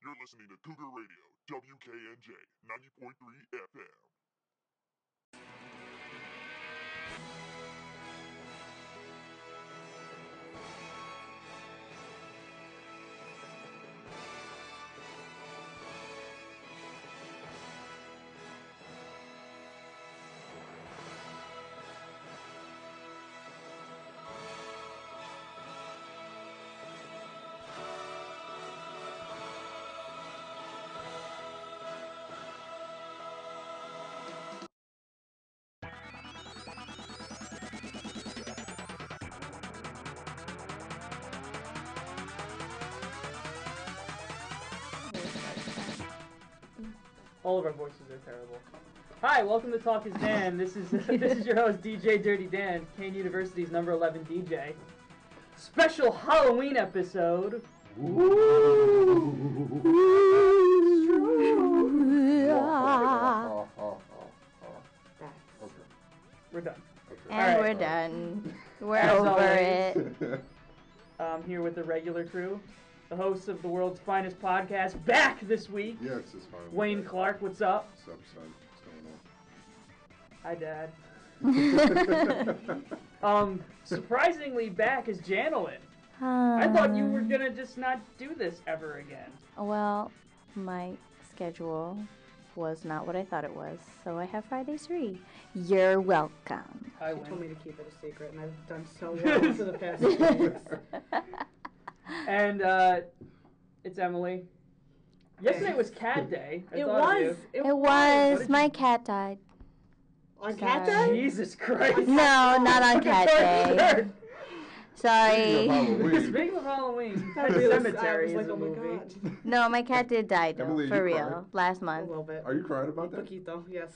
You're listening to Cougar Radio, WKNJ 90.3 FM. All of our voices are terrible. Hi, welcome to Talk is Dan. This is your host, DJ Dirty Dan, Kane University's number 11 DJ. Special Halloween episode. We're done. And we're done. We're over it. I'm here with the regular crew. The hosts of the world's finest podcast, back this week. Yes, it's fine. Wayne Clark, what's up? What's up, son? What's Hi, Dad. Surprisingly back is Janelyn. I thought you were gonna just not do this ever again. Well, my schedule was not what I thought it was, so I have Fridays free. You're welcome. Hi, She Wayne. told me to keep it a secret, and I've done so well for the past 2 weeks. And it's Emily. Yesterday was Cat Day. It was. It was. My cat died. On Cat Sorry. Day? Jesus Christ. No, not on Cat Day. Sorry. Speaking of Halloween, That Pet really Cemetery was is like, a oh my movie. God. No, my cat did die though, Emily, for you real. cried? Last A month. little bit. Are you crying about that? Poquito, yes.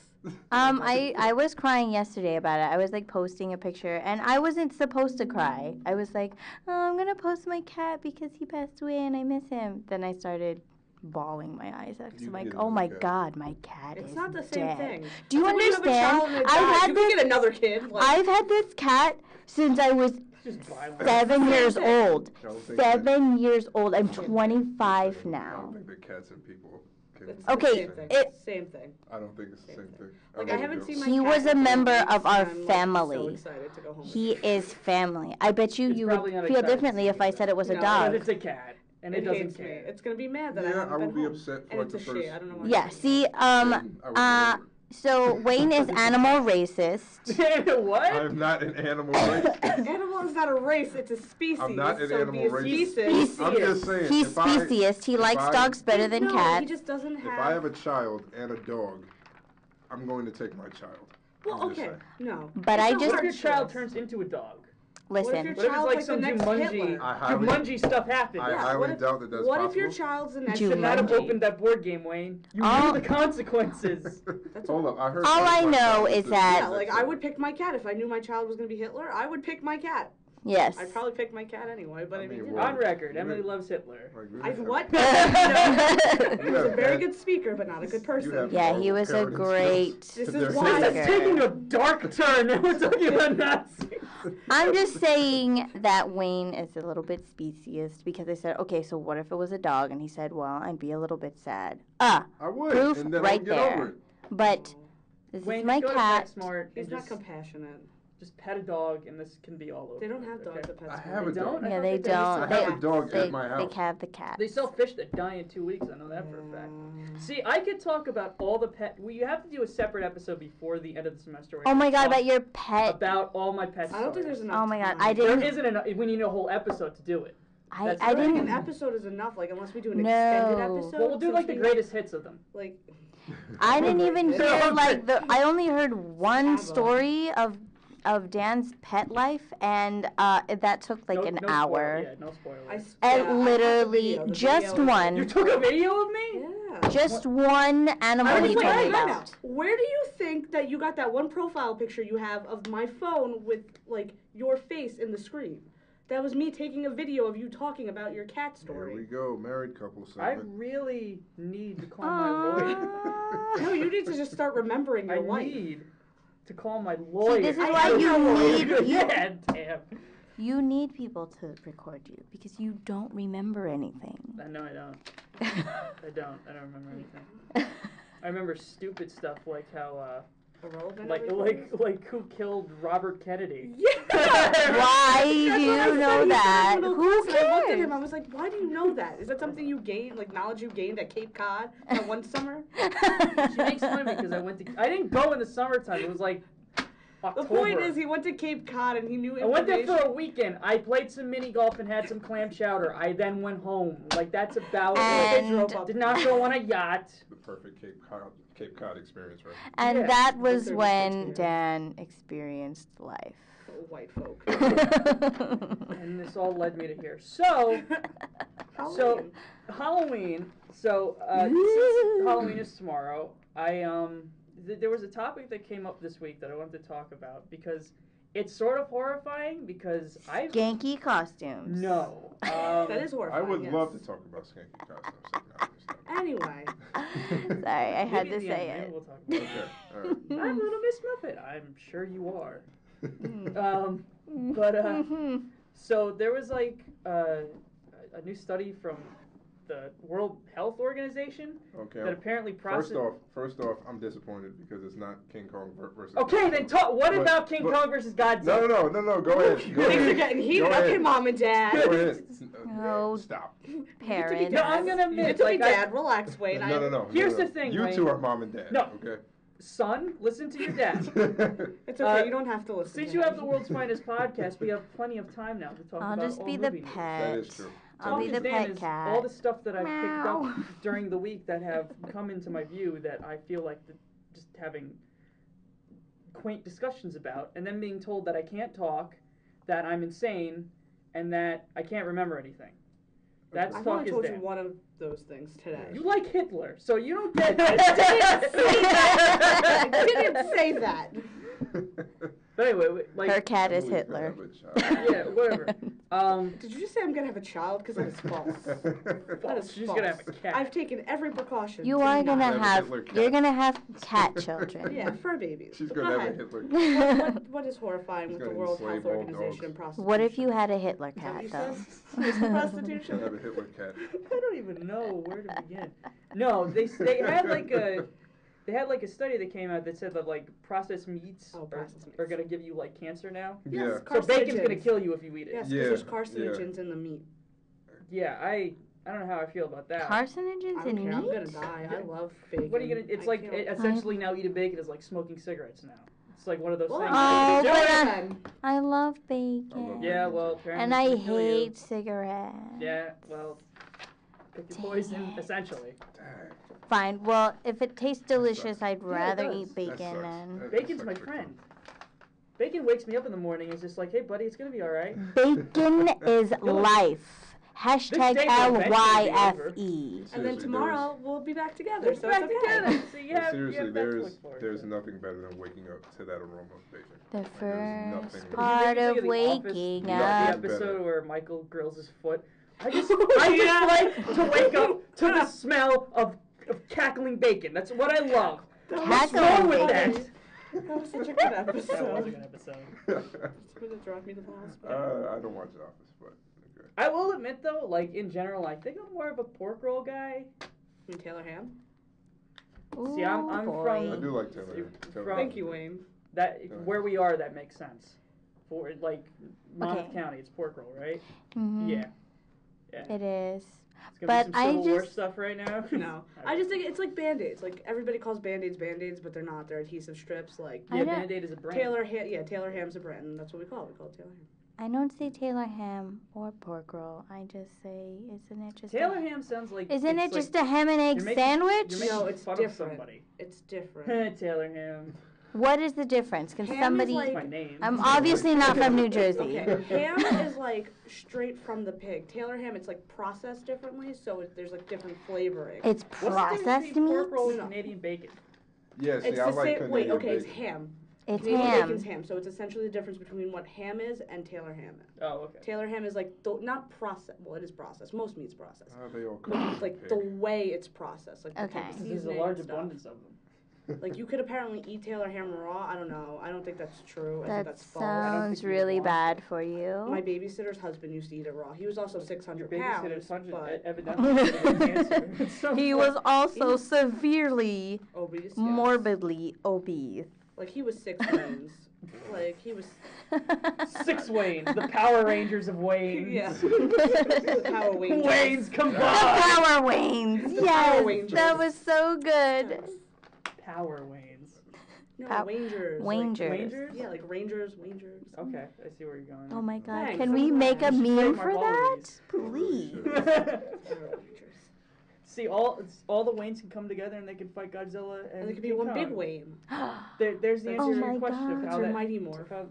I was crying yesterday about it. I was like posting a picture, and I wasn't supposed to cry. I was like, oh, I'm gonna post my cat because he passed away and I miss him. Then I started bawling my eyes out because You I'm like, get oh another my cat. God, my cat It's is not the same dead. thing. Do you When you have a understand? child and it I've dies, had you can this. get another kid. Like, I've had this cat since I was Just violent. 7 years old. I don't think 7 years old. I'm 25 I don't now. think that cats and people can. it's Okay, the same thing. Same thing. I don't think it's the same thing. Like, I haven't seen my He cat was a in member 3 of weeks, our and I'm, like, family. so excited to go home. He is family. I bet you It's you would probably not feel excited to differently see if I that. said it was a No, dog. But it's a cat, and it doesn't hates me. care. It's gonna be mad that I Yeah, haven't I been would be home. upset for And like it's the a first. she. I don't know why. Yeah, see, I would be over it. so Wayne is animal racist. What? I'm not an animal race. Animal is not a race; it's a species. I'm not an so animal be a racist. species. I'm just saying. He's if I- speciest. He if likes I- dogs better than No, cats. he just doesn't If have. I have a child and a dog, I'm going to take my child. Well, I'm just okay, saying. no. But It's I a What just if hard your child choice. turns into a dog? listen. What if What if your it's child's like like some the next Jumanji, Hitler? I highly- Jumanji stuff happens? I Yeah, highly what if- doubt that that's What possible. if your child's the next You should not have Jumanji. opened that board game, Wayne. You Oh. knew the consequences. Hold up, I heard. All I my know child is the that- Yeah, like next I would pick my cat if I knew my child was gonna be Hitler. I would pick my cat. Yes. I'd probably pick my cat anyway. But I mean, you know. On record, Emily loves Hitler. Like, I really what? have- He was a very good speaker, but not a good person. have- Yeah, he was a Parenting great This is They're why- This is taking a dark turn. Now we're talking about Nazis. I'm just saying that Wayne is a little bit speciest because I said, okay, so what if it was a dog? And he said, well, I'd be a little bit sad. I would. Proof and then right I'd get there. Over it. But this Wayne, is my go cat. to PetSmart He's and not just, compassionate. just pet a dog, and this can be all over. They don't have it, dogs okay? at PetSmart. I have They a don't? dog. I Yeah, thought they they did. don't. I have a dog They, at my house. they have the cat. They sell fish that die in 2 weeks. I know that for a fact. See, I could talk about all the pet. Well, you have to do a separate episode before the end of the semester. where Oh I my god, talk about your pet. about all my pets. I don't think there's enough. Oh my god, time. I There didn't. isn't enough. We need a whole episode to do it. I That's I right. An didn't. episode is enough. Like unless we do an No. extended episode. Well, we'll do since like the we- greatest hits of them. Like I didn't even Yeah. hear like the. I only heard one Bravo. story of Dan's pet life, and that took like an no hour. Yeah, no spoilers. I And have the literally video. The just video is- one. You took a video of me? Yeah. Just one animal I was he like, told me hey, now, about. where do you think that you got that one profile picture you have of my phone with like your face in the screen? That was me taking a video of you talking about your cat Here we story. go, married couple I segment. really need to call my lawyer. No, you need to just start remembering I your life. need to call my lawyer. this is I why am you your lawyer. need Yeah, damn. you need people to record you because you don't remember anything. No, I don't. I don't remember anything. I remember stupid stuff like how, Irrelevant. like who killed Robert Kennedy? Yeah. Why do you know that? Who I looked at him. I cares? was like, why do you know that? Is that something you gained, like knowledge you gained at Cape Cod that one summer? She makes fun of me because I didn't go in the summertime. It was like October. The point is, he went to Cape Cod and he knew I went there information. for a weekend. I played some mini golf and had some clam chowder. I then went home. Like, that's about And- it. Did not go on a yacht. The perfect Cape Cod experience, right? And Yeah. that was Service when experience. Dan experienced life. White folk. And this all led me to here. So, Halloween. So, since Halloween is tomorrow, there was a topic that came up this week that I wanted to talk about because it's sort of horrifying because I've... Skanky costumes. No. That is I horrifying. would yes. love to talk about skanky costumes. So now we stop. Anyway, Sorry, I had Maybe to at the say end, maybe it. we'll talk about it. Okay, all right. I'm Little Miss Muffet. I'm sure you are. So there was like a new study from the World Health Organization Okay. that apparently First off, I'm disappointed because it's not King Kong versus. Okay, then what But- about King but- Kong versus Godzilla? No. Go ahead. Go things are ahead. getting heated Go up ahead. here, Mom and Dad. Go ahead. Oh, Stop. Parents. No, I'm gonna You admit, get to be like, dad. Relax, Wayne. No. Here's no. the thing, You Wayne. two are mom and dad. No. Okay. Son, listen to your dad. It's okay. Uh, You don't have to listen. Since to you him. have the world's finest podcast, we have plenty of time now to talk I'll about just all be the movie news. pet. That is true. I'll be Talk the is Dan pet is cat. all the stuff that I've picked up Meow. during the week that have come into my view that I feel like just having quaint discussions about, and then being told that I can't talk, that I'm insane, and that I can't rember anything. That's I've talk only is told you Dan. one of those things today. You like Hitler, so you don't get I didn't say that. But anyway, like Her cat is I believe Hitler. that, but, yeah, whatever. Did you just say I'm gonna have a child? Because that is false. That is She's false. gonna have a cat. I've taken every precaution. You to are not. gonna Have a have. Hitler cat. You're gonna have cat children. Yeah, fur babies. She's But gonna go have a ahead. Hitler. What is horrifying She's with the gonna World enslave Health all Organization dogs. and prostitution? What if you had a Hitler Is that cat what you though? said? Is it prostitution? She'll have a Hitler cat. I don't even know where to begin. No, they had like a study that came out that said that like processed meats, Processed meats. are gonna give you like cancer now. Yes, So bacon's gonna carcinogens. kill you if you eat it. Yes, because Yeah, there's carcinogens in the meat. Yeah, I don't know how I feel about that. Carcinogens I in don't care. I'm meat? gonna die. I love bacon. What are you gonna? It's I like can't- essentially now eating bacon is like smoking cigarettes now. It's like one of those Well, things. Oh, do but it I- then. I love I bacon. love Yeah, well, apparently And it's I gonna kill you. hate cigarettes. Yeah, well, pick your poison essentially. Dang. Fine. Well, if it tastes delicious, sucks. I'd it rather does. eat That bacon sucks. then. That Bacon's sucks my for friend. Bacon wakes me up in the morning and is just like, hey buddy, it's gonna be alright. Bacon is life. Hashtag day will eventually be over. LYFE. And then Seriously, tomorrow we'll be back together. We'll So be back it's okay. together. So you But have, seriously, you have that to look forward there's to. nothing better than waking up to that aroma of bacon. The Like, there's nothing first worse. part Did you of ever see The Office, waking the up. episode Better. where Michael grills his foot. I just Yeah. like to wake up to the smell of cackling bacon. That's what I love. What's wrong with that? That was such a good That was a episode. good episode. It's gonna drive me to the hospital. I don't watch The Office, but okay. I will admit though, like in general, I think I'm more of a pork roll guy. You mean Taylor Ham? See, I'm Ooh, from- boy. I do like Taylor. From- Thank you, Wayne. That Go ahead. where we are, that makes sense. For like Monmouth Okay. County, it's pork roll, right? Mhm. Yeah. Yeah. It is. It's gonna But be some Civil I War just- stuff right now. No, I just think it's like Band-Aids. Like everybody calls Band-Aids Band-Aids, but they're not. They're adhesive strips. Like I yeah, don't- Band-Aid is a brand. Taylor Ham's a brand, and that's what we call it. We call it Taylor Ham. I don't say Taylor ham or pork roll. I just say, isn't it just Taylor a, ham sounds like. Isn't it it's just like, a ham and egg you're making- sandwich? You're making No, it's fun different. of somebody. It's different. Taylor ham. What is the difference? Can Ham is somebody? like- That's my name. I'm obviously not from New Jersey. Okay, ham is like straight from the pig. Taylor ham, it's like processed differently, so there's like different flavoring. It's What's the difference processed between pork meat. roll and No. Canadian bacon? Yeah, see, It's I the like same. Canadian Wait, okay, bacon. it's ham. It's Canadian ham. bacon's ham, so it's essentially the difference between what ham is and Taylor ham is. Oh, okay. Taylor ham is like not processed. Well, it is processed. Most meat's processed. They all But come it's from like pig. the way it's processed, like the Okay. type of There's a seasoning large and stuff. abundance of them. Like, you could apparently eat Taylor ham raw. I don't know. I don't think that's true. I think That that's false. sounds you really want bad for you. My babysitter's husband used to eat it raw. He was also Your 600 babysitter's pounds, hundred but evidently had cancer. at some He point. was also severely, obese. Yes. morbidly obese. Like, he was 6 pounds. Like, he was... 6 Waynes, the Power Rangers of Waynes. Yeah. The Power Waynes. Waynes The combined. Power Waynes. The Yes, Power Rangers. that was so good. Power Waynes. No, Pow- Rangers. Wangers. Rangers? Yeah, like Rangers, Rangers. Okay, I see where you're going. Oh my God! Thanks, Can I'm we make a glad. We should meme take for my that? Wallabies. Please. Rangers. See, all the Waynes can come together and they can fight Godzilla and And it could be King one Kong. big Wayne. There's the Oh answer to my your question of God. how It's your that. Mighty Morph.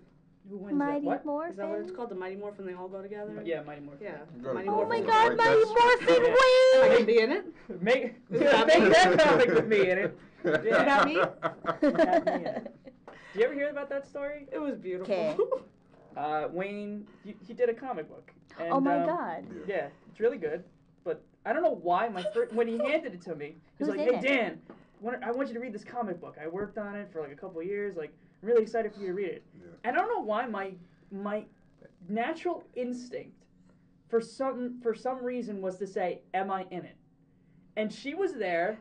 Who wins Mighty that? What? Is that what it's Morphin. called? The Mighty Morph when they all go together? Yeah, Mighty Morphin. Yeah. Go Mighty to- Oh Morphin. my Right, God! Mighty that's- Morphin Yeah. I Wayne. can be in it? Make Is that me? that comic with me in it. Is that me? Have me in it. Do you ever hear about that story? It was beautiful. 'Kay. Wayne, he did a comic book. And, Oh my God! Yeah, it's really good. But I don't know why when he handed it to me, he was Who's like, in "Hey it? Dan, I want you to read this comic book. I worked on it for like a couple of years. Like, I'm really excited for you to read it." Yeah. I don't know why my natural instinct for some reason was to say, "Am I in it?" And she was there,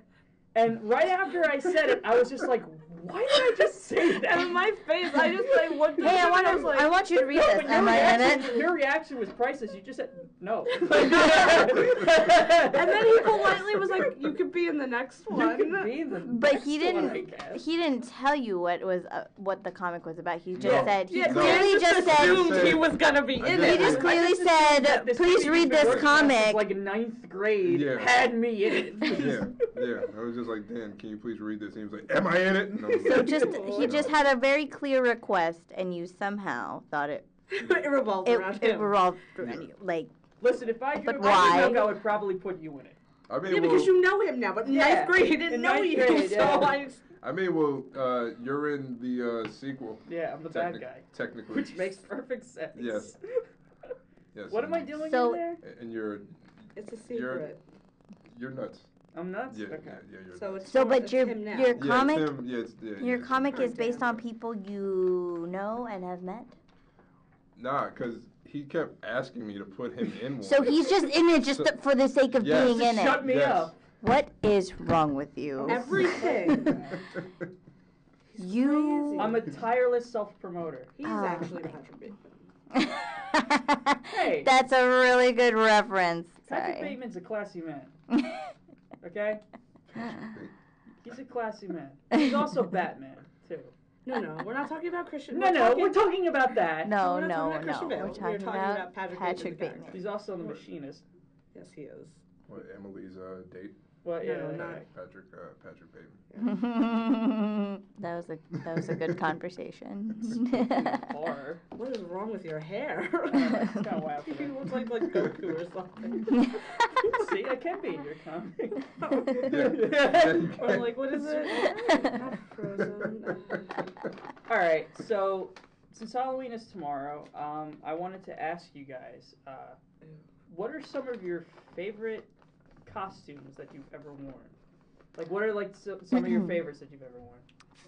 and right after I said it, I was just like, "Why did I just say that?" And in my face, I just like looked at Hey, him and I was like, I want you to read No, this. but Am I in it? Your reaction was priceless. You just said no. and then he politely was like, "You could be in the next one." You could be the But he next one, I didn't. guess. He didn't tell you what the comic was about. He just No. said. He Yeah, clearly Dan just assumed said. he was gonna be in He it. just clearly I just assumed said, that "Please thing read he's been this working on since, comic." like in 9th grade, Yeah. had me in it. Yeah. I was just like, Dan, can you please read this? And he was like, Am I in it? And I was So like, he just had a very clear request, and you somehow thought it It revolved around him. revolved around you. Like, Listen, if I But drew why? a book, I would probably put you in it. I mean, Yeah, well, because you know him now, but in Yeah. 9th grade he didn't In know 9th you, grade, so yeah. you're in the sequel. Yeah, I'm the bad guy. Technically. Which makes perfect sense. Yes. Yes. What am I doing So- in there? And you're it's a secret. nuts. I'm nuts? Yeah, Okay. yeah, you're So nuts. it's so, him- but it's your him now. your Yeah, it's comic him. Yeah, it's, yeah, your yeah. comic is Alright, based Dan. on people you know and have met. Nah, because he kept asking me to put him in one. So he's just in it just So- for the sake of Yes. being in Shut it. me Yes. up. What is wrong with you? Everything. You. I'm a tireless self-promoter. He's Ah. actually Patrick Bateman. Hey. That's a really good reference. Patrick Sorry. Bateman's a classy man. Okay? He's a classy man. He's also Batman, too. No, we're not talking about Christian. We're talking about that. No, We're not no, talking about no. Christian Bale. We're talking about Patrick Patrick Bateman. Bateman. He's also the machinist. Yes, he is. What, Emily's date? Well, yeah. No, yeah, not- yeah. Patrick Bateman. that was a good conversation. Or What is wrong with your hair? it's kind of wild. You look like Goku or something. See, I can be in your comic. Or like, what is it? Not Frozen. All right, so since Halloween is tomorrow, I wanted to ask you guys, what are some of your favorite costumes that you've ever worn? Like, what are like some of your favorites that you've ever worn?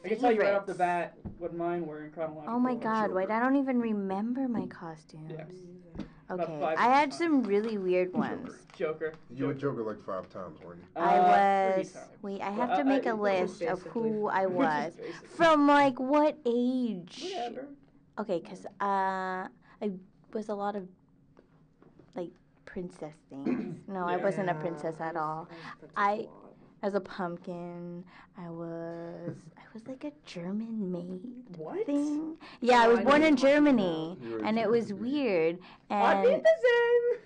I can tell you right off the bat what mine were in chronological Oh my order. God! Wait, I don't even remember my costumes. Yeah. Okay, About 5 I had times. some really weird ones. Joker. You were Joker like 5 times, weren't you? I 3 was. times. Wait, I Well, have to make a just list of basically. who I was. Just basically. From like what age? Whatever. Okay, cause I was a lot of like princess things. No, I Yeah. wasn't a princess at all. As a pumpkin, I was like a German maid What? thing. Yeah, I Oh, was I know born what in you're talking Germany, You were a and it German was maid. weird. I did And the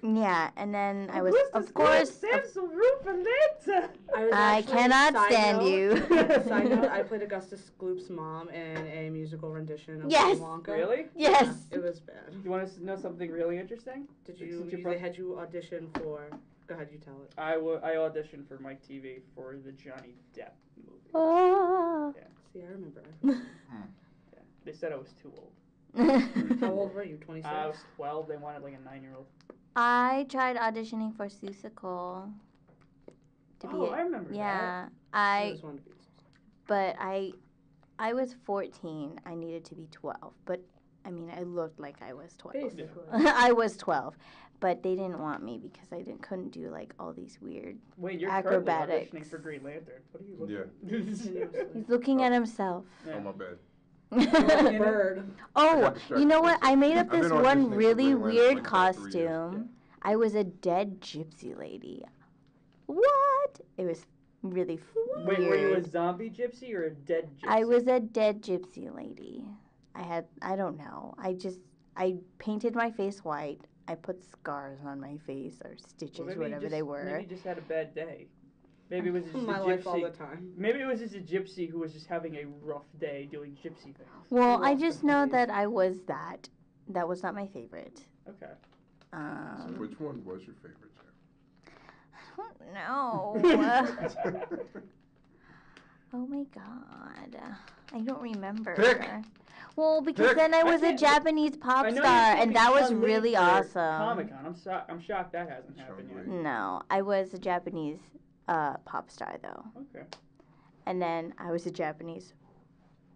same. yeah, and then I was, of course, I cannot stand you. Side note, I played Augustus Gloop's mom in a musical rendition of Yes. Wonka. Really? Yes. It was bad. You want to know something really interesting? Did Since you? you're They had you audition for? Go ahead, you tell it. I auditioned for Mike TV for the Johnny Depp movie. Oh. See, I remember. Yeah. They said I was too old. How old were you? 26. I was 12. They wanted like a 9-year-old. I tried auditioning for Seussical. Oh, I remember that. Yeah, I I. just wanted to be. But I was 14. I needed to be 12. But, I mean, I looked like I was 12. Basically. I was 12. But they didn't want me because I couldn't do, like, all these weird Wait, you're acrobatics. currently auditioning for Green Lantern. What are you looking Yeah. at? He's looking at himself. Yeah. Oh, my bad. Bird. Oh, you know what? I made up I've this been one auditioning for really Green Lantern weird for like about 3 years. costume. I was a dead gypsy lady. What? It was really Wait, weird. were you a zombie gypsy or a dead gypsy? I was a dead gypsy lady. I don't know. I painted my face white. I put scars on my face or stitches, Well, maybe you whatever just, they were. Maybe you just had a bad day. Maybe it was just My a life all gypsy. the time. Maybe it was just a gypsy who was just having a rough day doing gypsy things. Well, Who I lost just the know face? that I was that. That was not my favorite. Okay. So which one was your favorite, I don't know. Oh my god. I don't remember. Pick. Well, because Pick. then I was a can't- Japanese pop I know star, you're and that was Chun-Li really for awesome. Comic-Con. I'm shocked that hasn't happened yet. Chun-Li. No, I was a Japanese pop star, though. Okay. And then I was a Japanese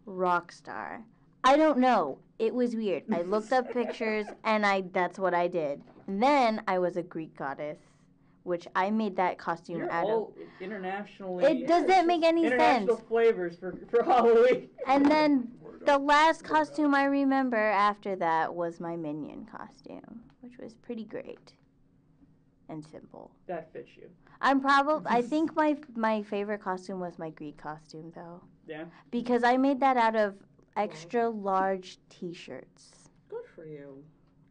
rock star. I don't know. It was weird. I looked up pictures, and that's what I did. And then I was a Greek goddess, which I made that costume You're out of. all internationally. It doesn't make any international sense. flavors for Halloween. And then Word the up. last costume I remember after that was my minion costume, which was pretty great and simple. That fits you. I think my favorite costume was my Greek costume, though, Yeah. because I made that out of extra large T-shirts. Good for you.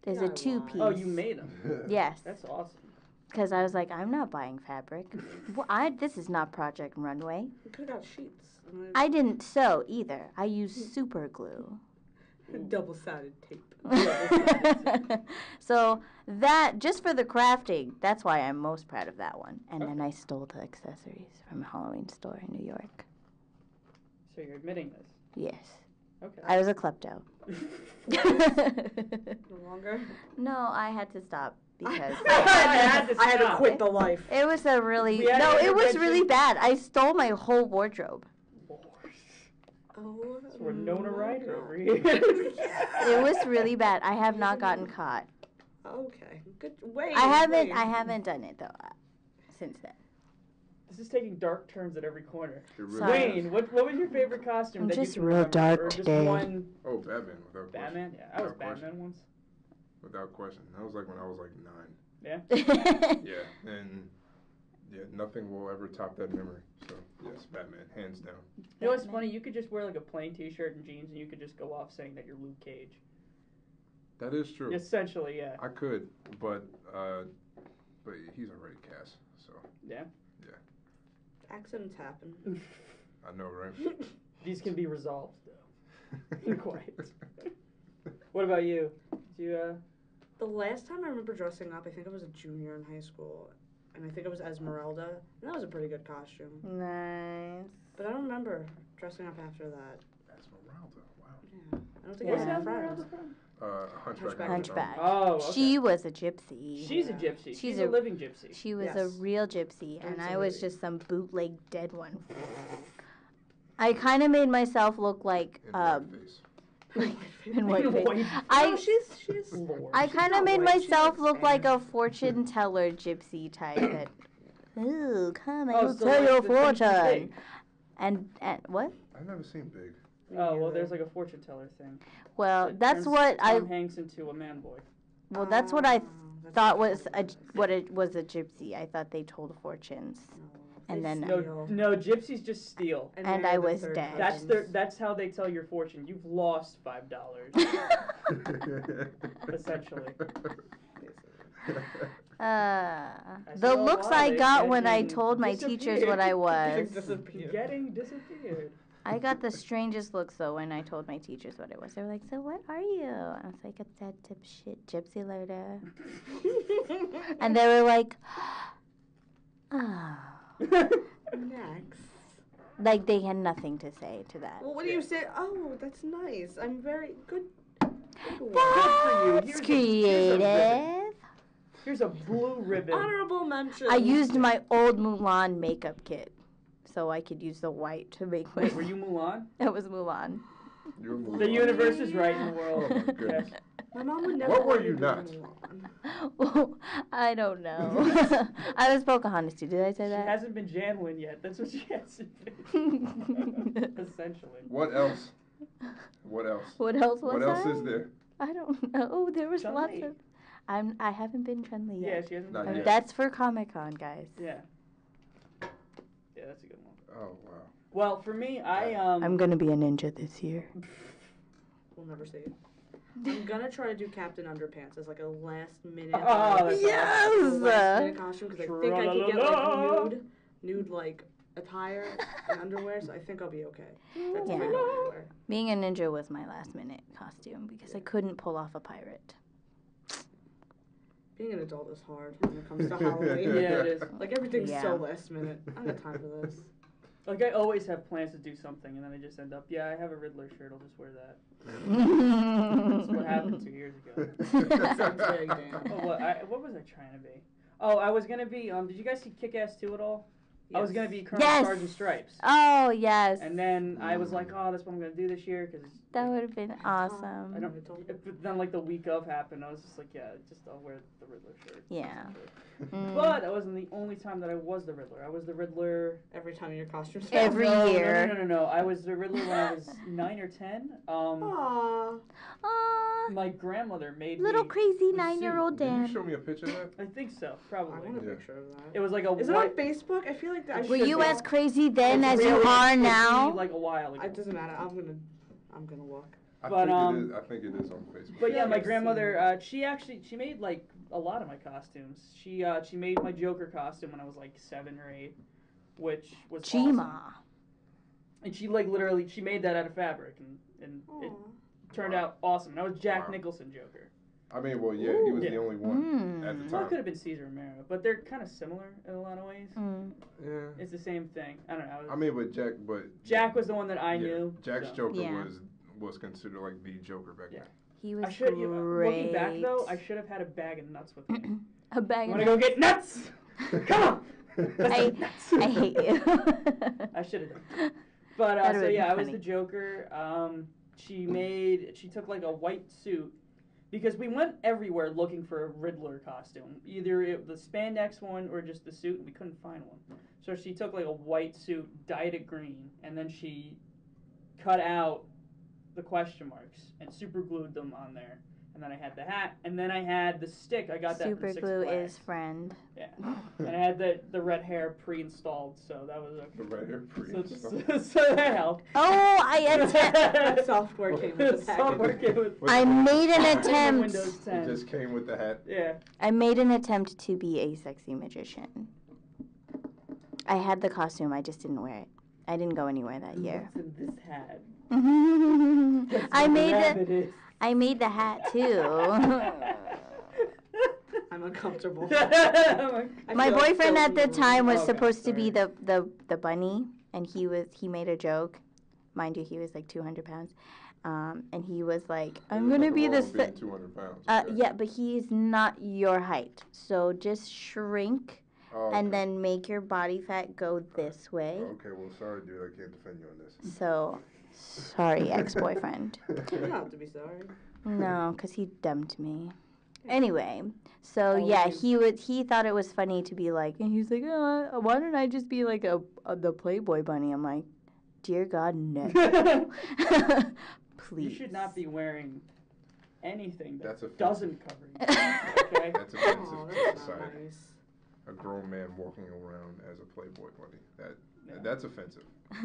There's Yeah, a two-piece. Oh, you made them. Yes, That's awesome. because I was like, I'm not buying fabric. This is not Project Runway. You could have got sheets. I didn't sew either. I used super glue. Double-sided tape. So that, just for the crafting, that's why I'm most proud of that one. And then I stole the accessories from a Halloween store in New York. So you're admitting this. Yes. Okay. I was a klepto. No longer. No, I had to stop because had to I had to stop. quit the life. it was a really, We had no, an it was intervention. really bad. I stole my whole wardrobe. Oh, So we're Nona Ryder over here. here. It was really bad. I have not gotten caught. Okay. Good. Wait. I wait. haven't done it though since then. This is taking dark turns at every corner. It really Sorry. is. Wayne, what was your favorite costume I'm that just you can real remember? dark Or just today. one Oh, Batman, without question. Batman? Yeah, I was Without question. Batman once. Without question. That was like when I was like 9. Yeah. Yeah, and nothing will ever top that memory. So yes, Batman, hands down. You know what's funny? You could just wear like a plain t-shirt and jeans and you could just go off saying that you're Luke Cage. That is true. Essentially, yeah. I could, but he's already cast. So Yeah. Accidents happen. I know, right? These can be resolved, though. Be quiet. What about you? Did you, The last time I remember dressing up, I think I was a junior in high school, and I think I was Esmeralda, and that was a pretty good costume. Nice. But I don't remember dressing up after that. Esmeralda, wow. Yeah, I don't think What's I had Esmeralda friends. Hunchback. Hunchback. Oh, okay. She was a gypsy. She's a Yeah. gypsy. She's She's a a- living gypsy. She was Yes. a real gypsy, and I was Absolutely. just some bootleg dead one. I kind of made myself look like In blackface. in white face. White- No, I she's Lord. I she's kind of not made white, she myself looks look like tan. a fortune teller gypsy type. That, ooh, come, I Oh, will so tell like your the thing from fortune. Big. And what? I've never seen Big. Oh, well, there's like a fortune teller thing. Well, That that's turns what Tom Hanks into a man boy. Well, that's what I That's thought what was what it was a gypsy. I thought they told fortunes. And then- No, gypsies just steal. And I was dead. That's how they tell your fortune. You've lost $5, essentially. The saw a looks lot I of it got when I getting told my teachers what I was. Getting disappeared. I got the strangest looks though when I told my teachers what it was. They were like, "So what are you?" I was like, "A dead dipshit gypsy loader." And they were like, "Oh." Next. Like they had nothing to say to that. Well, what do you say? Oh, that's nice. I'm very good. Good That's Here's a creative. Here's a blue ribbon. Honorable mention. I used my old Mulan makeup kit. so I could use the white to make my. Wait, were you Mulan? It was Mulan. You're moving The on. universe is right in the world. Oh my goodness. Yes. My mom would never. What were let me you be not? Mulan. I don't know. I was Pocahontas too. Did I say She that? hasn't been Janwin yet. That's what she hasn't been. Essentially. What else? What else? What else was What else I? is there? I don't know. There was lots Chun-Li. of. I haven't been Chun-Li Yeah, yet. she hasn't Not been. yet. That's for Comic-Con, guys. Yeah. Yeah, that's a good one. Oh wow. Well, for me, I'm gonna be a ninja this year. We'll never see it. I'm gonna try to do Captain Underpants as like a last minute. Oh, that's Yes! Last minute costume because I think I could get like Tra-la-la-la. nude like attire and underwear. So I think I'll be okay. That's Yeah. if I go anywhere. Being a ninja was my last minute costume because I couldn't pull off a pirate. Being an adult is hard when it comes to Halloween. Yeah, it is. Like everything's Yeah. so last minute. I don't got time for this. Like, I always have plans to do something, and then I just end up, yeah, I have a Riddler shirt, I'll just wear that. That's what happened 2 years ago. Sounds very damn. Oh, what was I trying to be? Oh, I was going to be, did you guys see Kick-Ass 2 at all? I was going to be Colonel Yes. Sergeant Stripes. Oh, yes. And then I was like, oh, that's what I'm going to do this year, because That would have been awesome. I don't, but then like the week of happened, I was just like, yeah, I'll wear the Riddler shirt. Yeah. Mm. But that wasn't the only time that I was the Riddler. I was the Riddler Every time your costume's Every no, year. No. I was the Riddler when I was 9 or 10. Aww. Aw, My grandmother made little me crazy the 9-year-old Did you Dan. show me a picture of that? I think so, I probably. want a Yeah. picture of that. It was like a Is it on white. Facebook? I feel like that. I Were should you be. as crazy then It's as really- you are it's now? like a while ago. It doesn't matter. I'm gonna look. I But, think it is on Facebook. But yeah, Yeah, my I've grandmother, she made like a lot of my costumes. She made my Joker costume when I was like 7 or 8, which was awesome. Chima. And she like literally she made that out of fabric, and it turned out awesome. And I was Jack Wow. Nicholson Joker. I mean, well, yeah, he was Yeah. the only one at the Mm. Well, it time. could have been Cesar Romero, but they're kind of similar in a lot of ways. Mm. Yeah. It's the same thing. I don't know. I mean, but Jack was the one that I yeah, knew. Jack's so. Joker Yeah. was considered like the Joker back Yeah. then. He was I should. great. Looking back though, I should have had a bag of nuts with me. A bag You of want to go get nuts? Come on. I, Nuts. I hate you. I should have done. But That'd so be yeah, I was funny. the Joker. She took like a white suit because we went everywhere looking for a Riddler costume, either the spandex one or just the suit, and we couldn't find one. So she took like a white suit, dyed it green, and then she cut out the question marks and super glued them on there. And then I had the hat, and then I had the stick. I got that Super from Six glue Flags. is friend. Yeah, and I had the red hair pre-installed, so that was okay. The right here, So that helped. Oh, I That software came with the Software package. came with I made an Windows attempt. 10. It just came with the hat. Yeah. I made an attempt to be a sexy magician. I had the costume, I just didn't wear it. I didn't go anywhere that year. What's in this hat? I made the hat too. I'm uncomfortable. My feel boyfriend so at the evil. time was Okay, supposed to be sorry. the bunny, and he made a joke. Mind you, he was like 200 pounds. And he was like, I'm There's gonna be nothing the wrong with being 200 pounds. Okay. yeah, but he's not your height. So just shrink Oh, and okay. then make your body fat go this way. Okay, well, sorry, dude. I can't defend you on this. So, sorry, ex-boyfriend. You don't have to be sorry. No, because he dumped me. Anyway, so Oh, yeah, you- he thought it was funny to be like, and he's like, oh, why don't I just be like the Playboy bunny? I'm like, dear God, no. Please. You should not be wearing anything that That's offensive. doesn't cover you. Okay. That's offensive Oh, to that's not society. nice. A grown man walking around as a Playboy bunny. Yeah. That's offensive.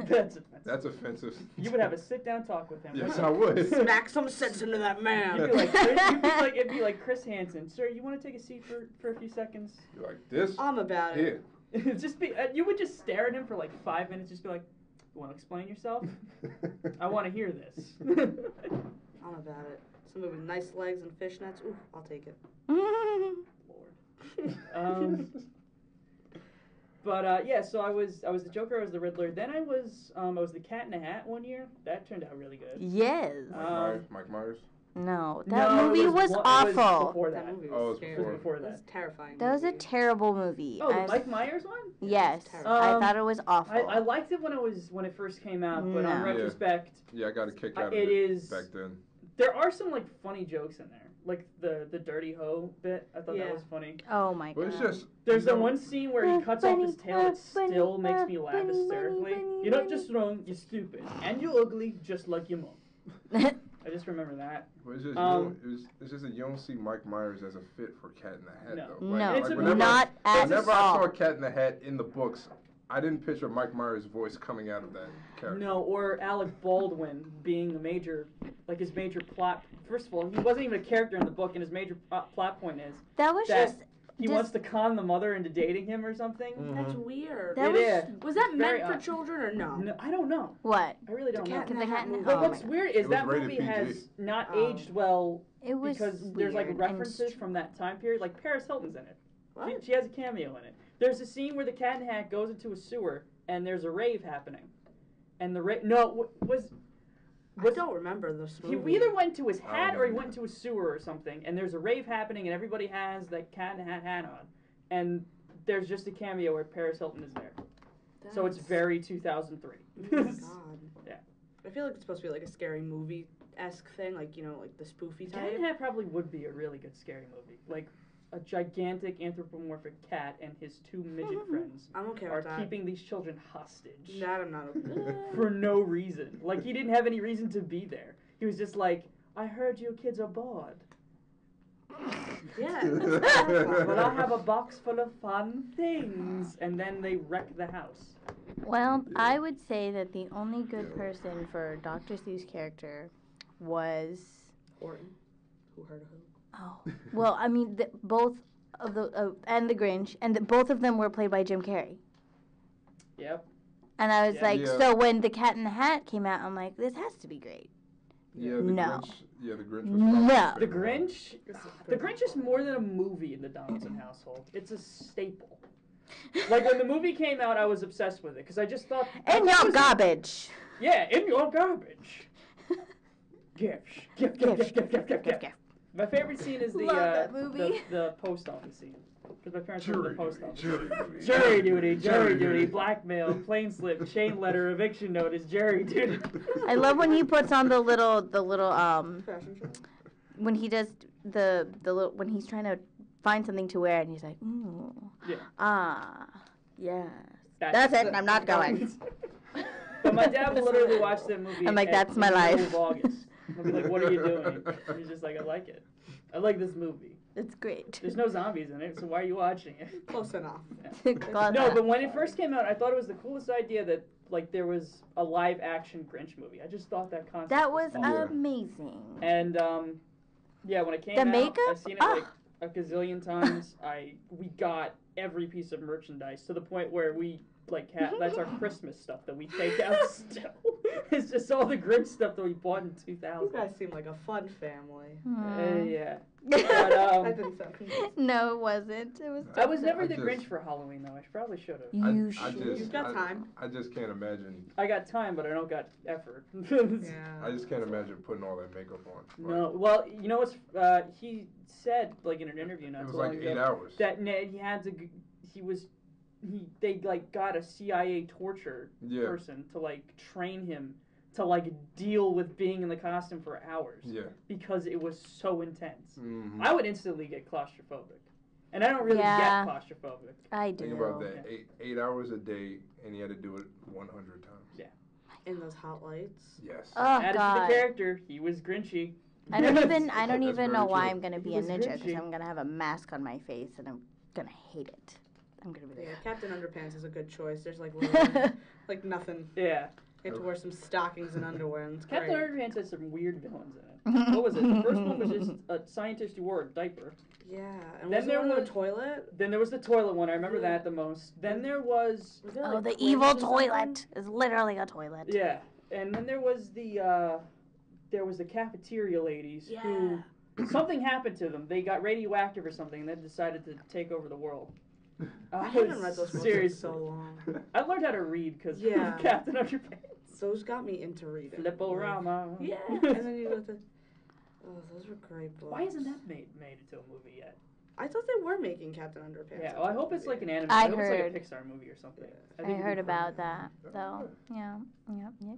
That's offensive. That's offensive. You would have a sit-down talk with him. Yes, I would. Smack some sense into that You'd man. be like, it'd be like Chris Hansen. Sir, you want to take a seat for a few seconds? You're like this. I'm about it. Here. Just be. You would just stare at him for like 5 minutes. Just be like, "You want to explain yourself? I want to hear this." I'm about it. Somebody with nice legs and fishnets. Ooh, I'll take it. Lord. But yeah, so I was the Joker. I was the Riddler. Then I was the Cat in the Hat one year. That turned out really good. Yes. Mike Myers. No, that No, movie it was It was awful. before That that. movie Oh, it was was scary. It was before. before It was that. terrifying. That was a movie. terrible movie. Oh, the Mike Myers one? Yes, terrible. I thought it was awful. I liked it when it first came out, but on No. retrospect, Yeah, I got a kick out of it is back then. There are some like funny jokes in there, like the dirty hoe bit. I thought Yeah. that was funny. Oh my But god. it's just There's you the know, one scene where he cuts off his tail that still makes me laugh hysterically. You're not just wrong, you're stupid, and you're ugly, just like your mom. I just remember that. But it's just it's just that you don't see Mike Myers as a fit for Cat in the Hat No. though. No, It's a- not at Whenever I all. saw Cat in the Hat in the books, I didn't picture Mike Myers' voice coming out of that character. No, or Alec Baldwin being a major, like his major plot. First of all, he wasn't even a character in the book, and his major plot point is That was that just. he wants to con the mother into dating him or something. That's weird. That It was is. Was that Very meant for odd. children or no? No, I don't know. What? I really don't know. Cat in The the Cat Hat in the movie. But Oh what's my weird It is was that rated movie PG. has not Oh. aged well It was because weird there's like and references from that time period. Like Paris Hilton's in it. What? She has a cameo in it. There's a scene where the Cat in the Hat goes into a sewer and there's a rave happening, and the rave I don't remember this he movie. either went to his hat or he remember. went to a sewer or something, and there's a rave happening and everybody has that Cat in the Hat on, and there's just a cameo where Paris Hilton is there. So it's That's- very 2003. Oh my god. Yeah. I feel like it's supposed to be like a scary movie-esque thing, like, you know, like the spoofy Cat in type. the Hat probably would be a really good scary movie. Like a gigantic anthropomorphic cat and his two midget friends I'm okay are with that. keeping these children hostage That I'm not okay. for no reason. Like he didn't have any reason to be there. He was just like, I heard you kids are bored, Yeah. but I have a box full of fun things, and then they wreck the house. Well, I would say that the only good person for Dr. Seuss' character was. Orton. Who heard of who? Oh, well, I mean, both of the and the Grinch, and both of them were played by Jim Carrey. Yep. And I was Yeah. like, Yeah. so when the Cat in the Hat came out, I'm like, this has to be great. Yeah, the No. Grinch. Yeah, the Grinch was No. probably The better. Grinch. The Grinch is more than a movie in the Donaldson household. It's a staple. Like when the movie came out, I was obsessed with it because I just thought. And that your was- garbage. Yeah, in your garbage. Gifts. Gift. My favorite scene is the Love that movie. the post office scene. Because my parents were in the post office. Jury Jury duty, blackmail, plain slip, chain letter, eviction notice, jury duty. I love when he puts on the little Fashion show. when he does the little when he's trying to find something to wear and he's like, ooh, Yeah. yes, that's it. I'm not going. But my dad will literally watch that movie. I'm like, that's my in the middle life. of August. He'll be like, "What are you doing?" He's just like, "I like it. I like this movie. It's great. There's no zombies in it, so why are you watching it?" Close enough. No, but when it first came out, I thought it was the coolest idea that like there was a live action Grinch movie. I just thought that concept. that was fun. Yeah. amazing. And yeah, when it came The out, makeup? I've seen it like a gazillion times. We got every piece of merchandise to the point where we like that's our Christmas stuff that we take out still. It's just all the Grinch stuff that we bought in 2000. You guys seem like a fun family. Yeah. But, That didn't sound convincing. No, it wasn't. It was. I was never I the just- Grinch for Halloween though. I probably should have. You I should. just, You've got time. I just can't imagine. I got time, but I don't got effort. Yeah. I just can't imagine putting all that makeup on. No, well, you know what's he said like in an interview not It was too like long 8 ago hours. that he had to they like got a CIA torture Yeah. person to like train him to like deal with being in the costume for hours Yeah. because it was so intense. Mm-hmm. I would instantly get claustrophobic, and I don't really Yeah. get claustrophobic. I do. Think about that. Yeah. 8 hours a day, and he had to do it 100 times. Yeah. In those hot lights. Yes. Oh Added to God. the character, he was Grinchy. I don't even That's know very why true. I'm gonna be He a was ninja because Grinchy. I'm gonna have a mask on my face and I'm gonna hate it. I'm gonna be Yeah, like. Captain Underpants is a good choice. There's like literally, like nothing. Yeah. You have to wear some stockings and underwear, and it's Captain great. Underpants had some weird villains in it. What was it? The first one was just a scientist who wore a diaper. Yeah, and Then was there there one in was- the toilet? Then there was the toilet one. I remember Yeah. that the most. Then there was Was there, Oh, like, the twins evil or something? toilet is literally a toilet. yeah, and then there was the cafeteria ladies who something happened to them. They got radioactive or something, and then decided to take over the world. I haven't read those books in Seriously. so long. I learned how to read because Yeah. Captain Underpants. Those got me into reading. Flip-o-rama. Yeah, and then you got the. Oh, those were great books. Why isn't that made into a movie yet? I thought they were making Captain Underpants. Yeah, well, I hope it's like an anime. I hope it's like heard. a Pixar movie or something. I think it'd heard be about fun. that, though. Yeah.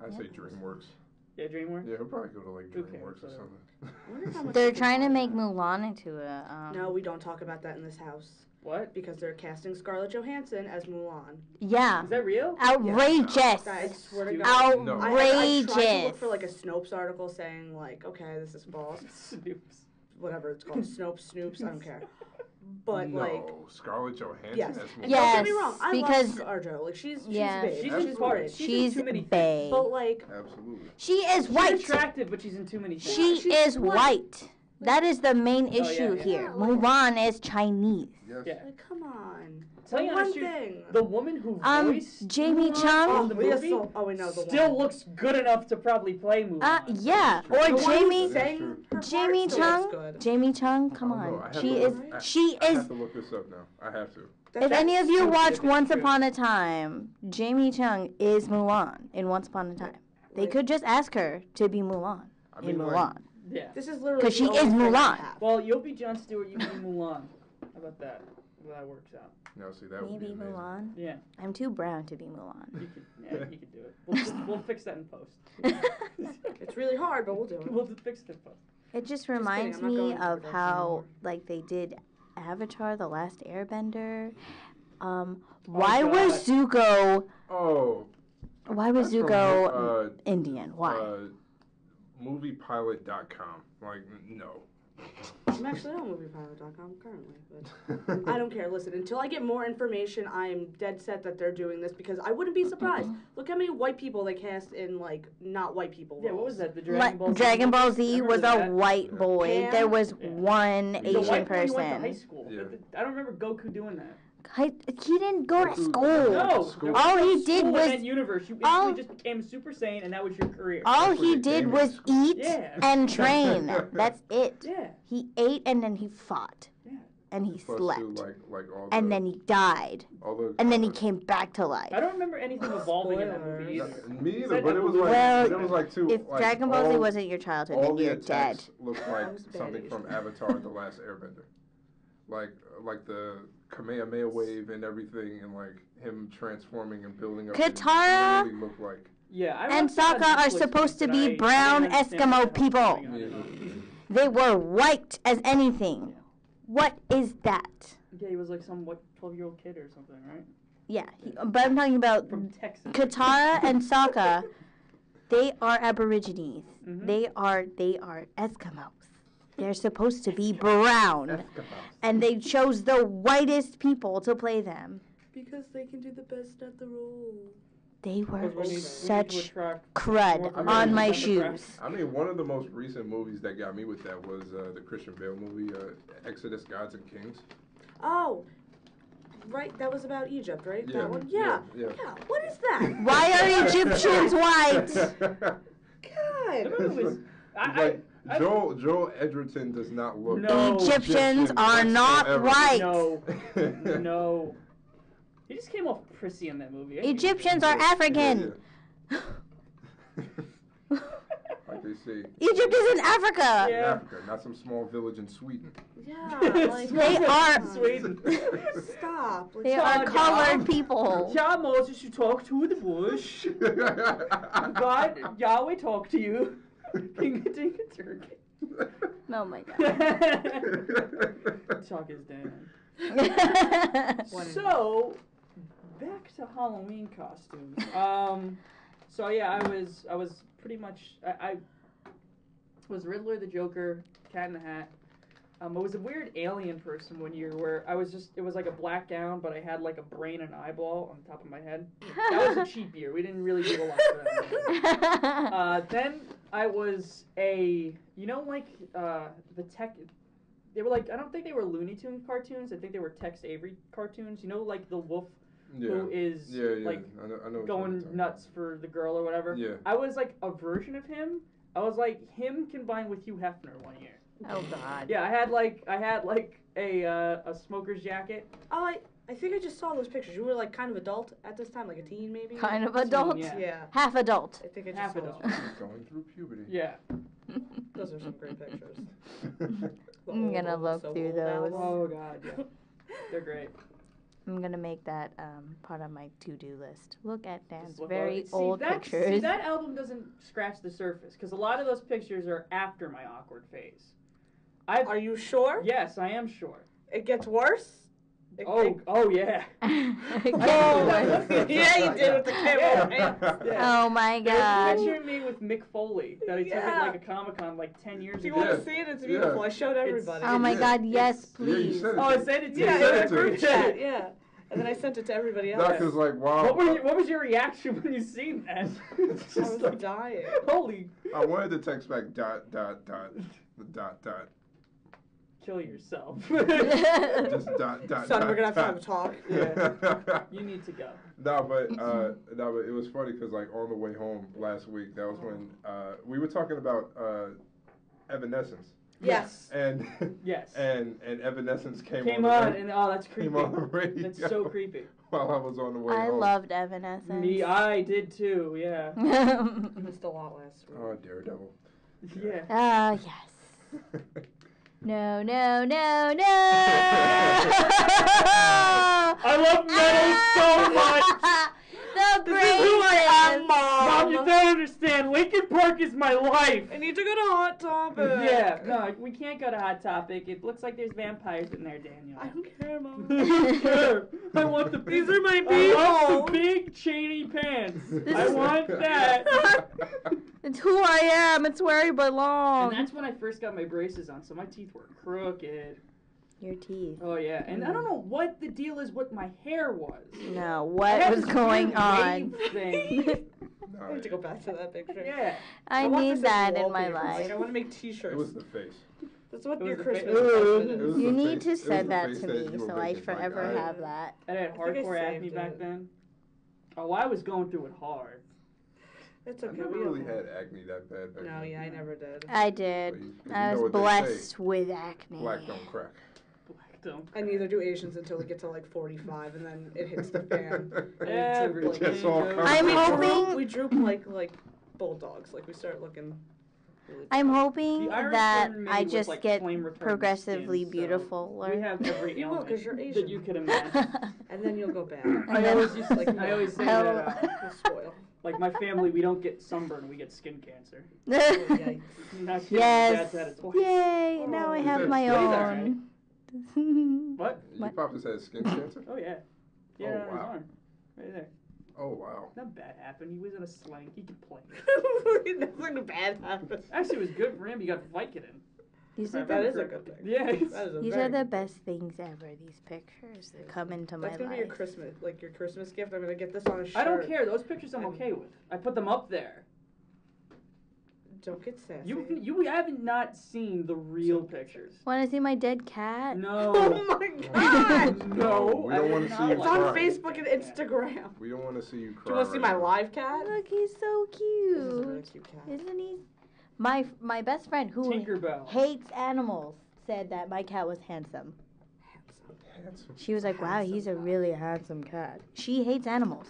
I say DreamWorks. Yeah, DreamWorks. Yeah, he'll probably go to like Who DreamWorks cares, or I wonder how much They're they can trying to buy make that. Mulan into a. No, we don't talk about that in this house What? because they're casting Scarlett Johansson as Mulan. Yeah. Is that real? Outrageous. I swear to Stupid. God. No. I tried to Outrageous. look for like a Snopes article saying like, okay, this is false. Snoops. Whatever it's called, Snopes, Snoops, I don't care. But no, like, Scarlett Johansson. yes, That's and Yes, don't get me wrong, I because- love ScarJo. Like she's Yeah. big. She's She's in part. great. She's in too many bae. But like, Absolutely. She is She's white. attractive, but she's in too many things. She she's is white. white. That is the main yeah, issue yeah. here. Yeah, like- Mulan is Chinese. Yes. Yeah. like come on. Tell you one honest truth, thing. the woman who Um, voiced Jamie Mulan Chung? in the Oh, yes, movie so- oh, wait, no, the still one. looks good enough to probably play Mulan. Yeah. Or The one who Jamie. sang True. her part Jamie still looks Chung. good. Jamie Chung. Come I don't know, I on. have She to is. look- She I is. have to look this up now. I have to. If any of you stupid watch if it's Once true. Upon a Time, Jamie Chung is Mulan in Once Upon a Time. They Like- could just ask her to be Mulan I in mean, like, Mulan. Yeah. This is literally 'Cause she the only is thing I Mulan. have. Well, you'll be Jon Stewart, you be Mulan. How about that? How that works out. Now see that would Maybe be amazing. Mulan. Yeah, I'm too brown to be Mulan. you could do it. We'll fix that in post. It's really hard, but we'll do it. We'll fix it in post. It just kidding, reminds I'm not me going into of production how anymore. like they did Avatar: The Last Airbender. Why God. was Zuko? Oh. Why was that's from, Zuko Indian? Why? Moviepilot.com. Like, no. I'm actually on moviepilot.com currently, but I don't care. Listen, until I get more information, I'm dead set that they're doing this because I wouldn't be surprised. Look how many white people they cast in like not white people. Yeah, what was roles. that? The Dragon Ball Z? Dragon Ball I Z remember was a that. white boy. Yeah. There was Yeah. one The The Asian white boy who went to high person. school. Yeah. I don't remember Goku doing that. He didn't go to Goku- school. No, School. there was All no he did school was- in that universe. You all- basically just became Super Saiyan, and that was your career. All That's what he they did gave was us. eat Yeah. and train. That's it. Yeah, He ate and then he fought. yeah. And he Plus, slept. too, like all the, And then he died. all the, And then he came back to life. I don't remember anything evolving in that movie Spoilers. either. Me Is either, that but it was evolution? like, Well, but it was like too. If like, Dragon Ball Z all- wasn't your childhood, all then the you're dead. attacks looked like was bad something Asian. from Avatar: The Last Airbender, like the Kamehameha wave and everything, and like him transforming and building up. Katara It literally looked like. Yeah, I And watched it on Sokka are Netflix supposed to but be I brown didn't understand Eskimo what the hell was people. going on. They were white as anything. What is that? Yeah, he was like some 12-year-old kid or something, right? Yeah, but I'm talking about From Texas. Katara and Sokka. They are Aborigines. Mhm. They are Eskimos. They're supposed to be brown, and they chose the whitest people to play them. Because they can do the best at the role. They were Because we need to such attract crud more on my demographics. shoes. I mean, one of the most recent movies that got me with that was the Christian Bale movie, Exodus: Gods and Kings. Oh, right. That was about Egypt, right? Yeah, That one. yeah, Yeah. yeah. What is that? Why are Egyptians white? The God. movie was. Like Joel Edgerton does not look. No. Egyptians are not whatsoever. white. No, no. He just came off prissy in that movie. Egyptians are African. Yeah, like they say. Egypt is in Africa. In Yeah. Africa, not some small village in Sweden. Yeah. Like, They are- Sweden. Stop. Like, They stop. are colored people. Yeah, Moses, you talk to the bush. God, Yahweh talk to you. King Dinka Turkey. Oh my god. Talk is down. What is So, back to Halloween costumes. So yeah, I was pretty much I was Riddler, the Joker, Cat in the Hat. I was a weird alien person one year where it was like a black gown, but I had like a brain and eyeball on top of my head. That was a cheap year. We didn't really do a lot for that. Then I was the tech. They were like, I don't think they were Looney Tunes cartoons. I think they were Tex Avery cartoons. You know, like the wolf who is like I know what you're going talking nuts for the girl or whatever. Yeah. I was like a version of him. I was like him combined with Hugh Hefner one year. Oh god. Yeah, I had like a smoker's jacket. Oh, I think I just saw those pictures. You were like kind of adult at this time, like a teen maybe. Kind of adult. yeah. Yeah. Half Half adult. I think I just Half saw adult. those. Going through puberty. Yeah. Those are some great pictures. I'm gonna look through those. Oh god, yeah. They're great. I'm gonna make that part of my to-do list. Look at Dan's Just look very at- old See, pictures. that album doesn't scratch the surface because a lot of those pictures are after my awkward phase. Are you sure? Yes, I am sure. It gets worse? Oh yeah. Oh, yeah, you did with the camera. Yeah. Oh my There's a god. picture of me with Mick Foley that I took at like a Comic-Con like 10 years Do you ago. want to see it? It's beautiful. Yeah. I showed everybody. Oh my god, yes, Yeah, you please. said it. Oh, I sent it to Yeah, you. said in it a to group me. chat, yeah. And then I sent it to everybody else. Doc is like, wow. What was your reaction when you seen that? It's I just was like, dying. holy, I wanted to text back ... kill yourself. Just ... Son, we're gonna have to talk. Yeah. You need to go. No, but it was funny because like on the way home last week, that was when we were talking about Evanescence. Yes. And Yes. and Evanescence came on, the and oh, that's creepy. came on the radio. That's so creepy. While I was on the way I home. loved Evanescence. I did too. Yeah. I missed a lot last week. Oh, Daredevil. Yeah. Ah, yes. No, no, no, no! I love metal so much. The This is who I am, Mom. Mom, you don't understand. Lincoln Park is my life. I need to go to Hot Topic. Yeah, no, we can't go to Hot Topic. It looks like there's vampires in there, Daniel. I don't care, Mom. I don't care. I want the These are my I want people. the big chainy pants. This I is- want that. It's who I am. It's where I And belong. that's when I first got my braces on, so my teeth were crooked. Your teeth. Oh yeah, and I don't know what the deal is with my hair was. No, I what had was this going weird on? wave thing. I need to go back to that picture. Yeah. I want need this as that in my wallpaper. life. Like, I want to make T-shirts. It was the face. That's what It your was the Christmas fa- present It is. was You the need face- to it was send the that face to that me you were so I making, like, forever I- have that. I had I think I hardcore acne saved back it. then. Oh, I was going through it hard. It's I okay. never we really all had know. acne that bad back No, then. yeah, I never did. I did. You I know was what they blessed say, with acne. Black don't crack. Black don't. I neither do Asians until we get to like 45, and then it hits the fan. Everything Just all goes comes I'm we out. hoping- we droop like bulldogs. Like we start looking. Really I'm bad. hoping The Irish that are made I with, just like, get flame retardant progressively skin, so beautiful. We have every You will, ailment 'cause you're that Asian. you could imagine. And then you'll go bad. I always used to, Like, I always say Hell. that, We'll spoil. like my family, we don't get sunburn, we get skin cancer. Oh, yikes. Not kidding, my Yes. dad's had it twice. Yay! Now I Oh. have Is my that own. What? Your pop just had skin cancer? Oh yeah. Yeah, Oh, on his wow. arm. Right there. Oh, wow. Nothing bad happened. He was in a sling. He could play. Nothing bad happened. Actually, it was good for him. He got Vicodin. These are That the, is a good thing. Yeah. That is a these very are the good best things ever. These pictures that come into my That's gonna life. be your Christmas, like your Christmas gift. I'm gonna get this on a shirt. I don't care. Those pictures I'm okay with. I put them up there. Don't get sassy. You haven't not seen the real pictures. Want to see my dead cat? No. Oh my god! No. We don't I wanna did see not you It's like on cry. that. Facebook and Instagram. We don't want to see you cry. Do you want to see my live cat? Look, he's so This is a really cute. cute cat. Isn't he? My best friend who Tinkerbell. hates animals said that my cat was handsome. Handsome. She was like, "Wow, he's a really handsome cat." She hates animals.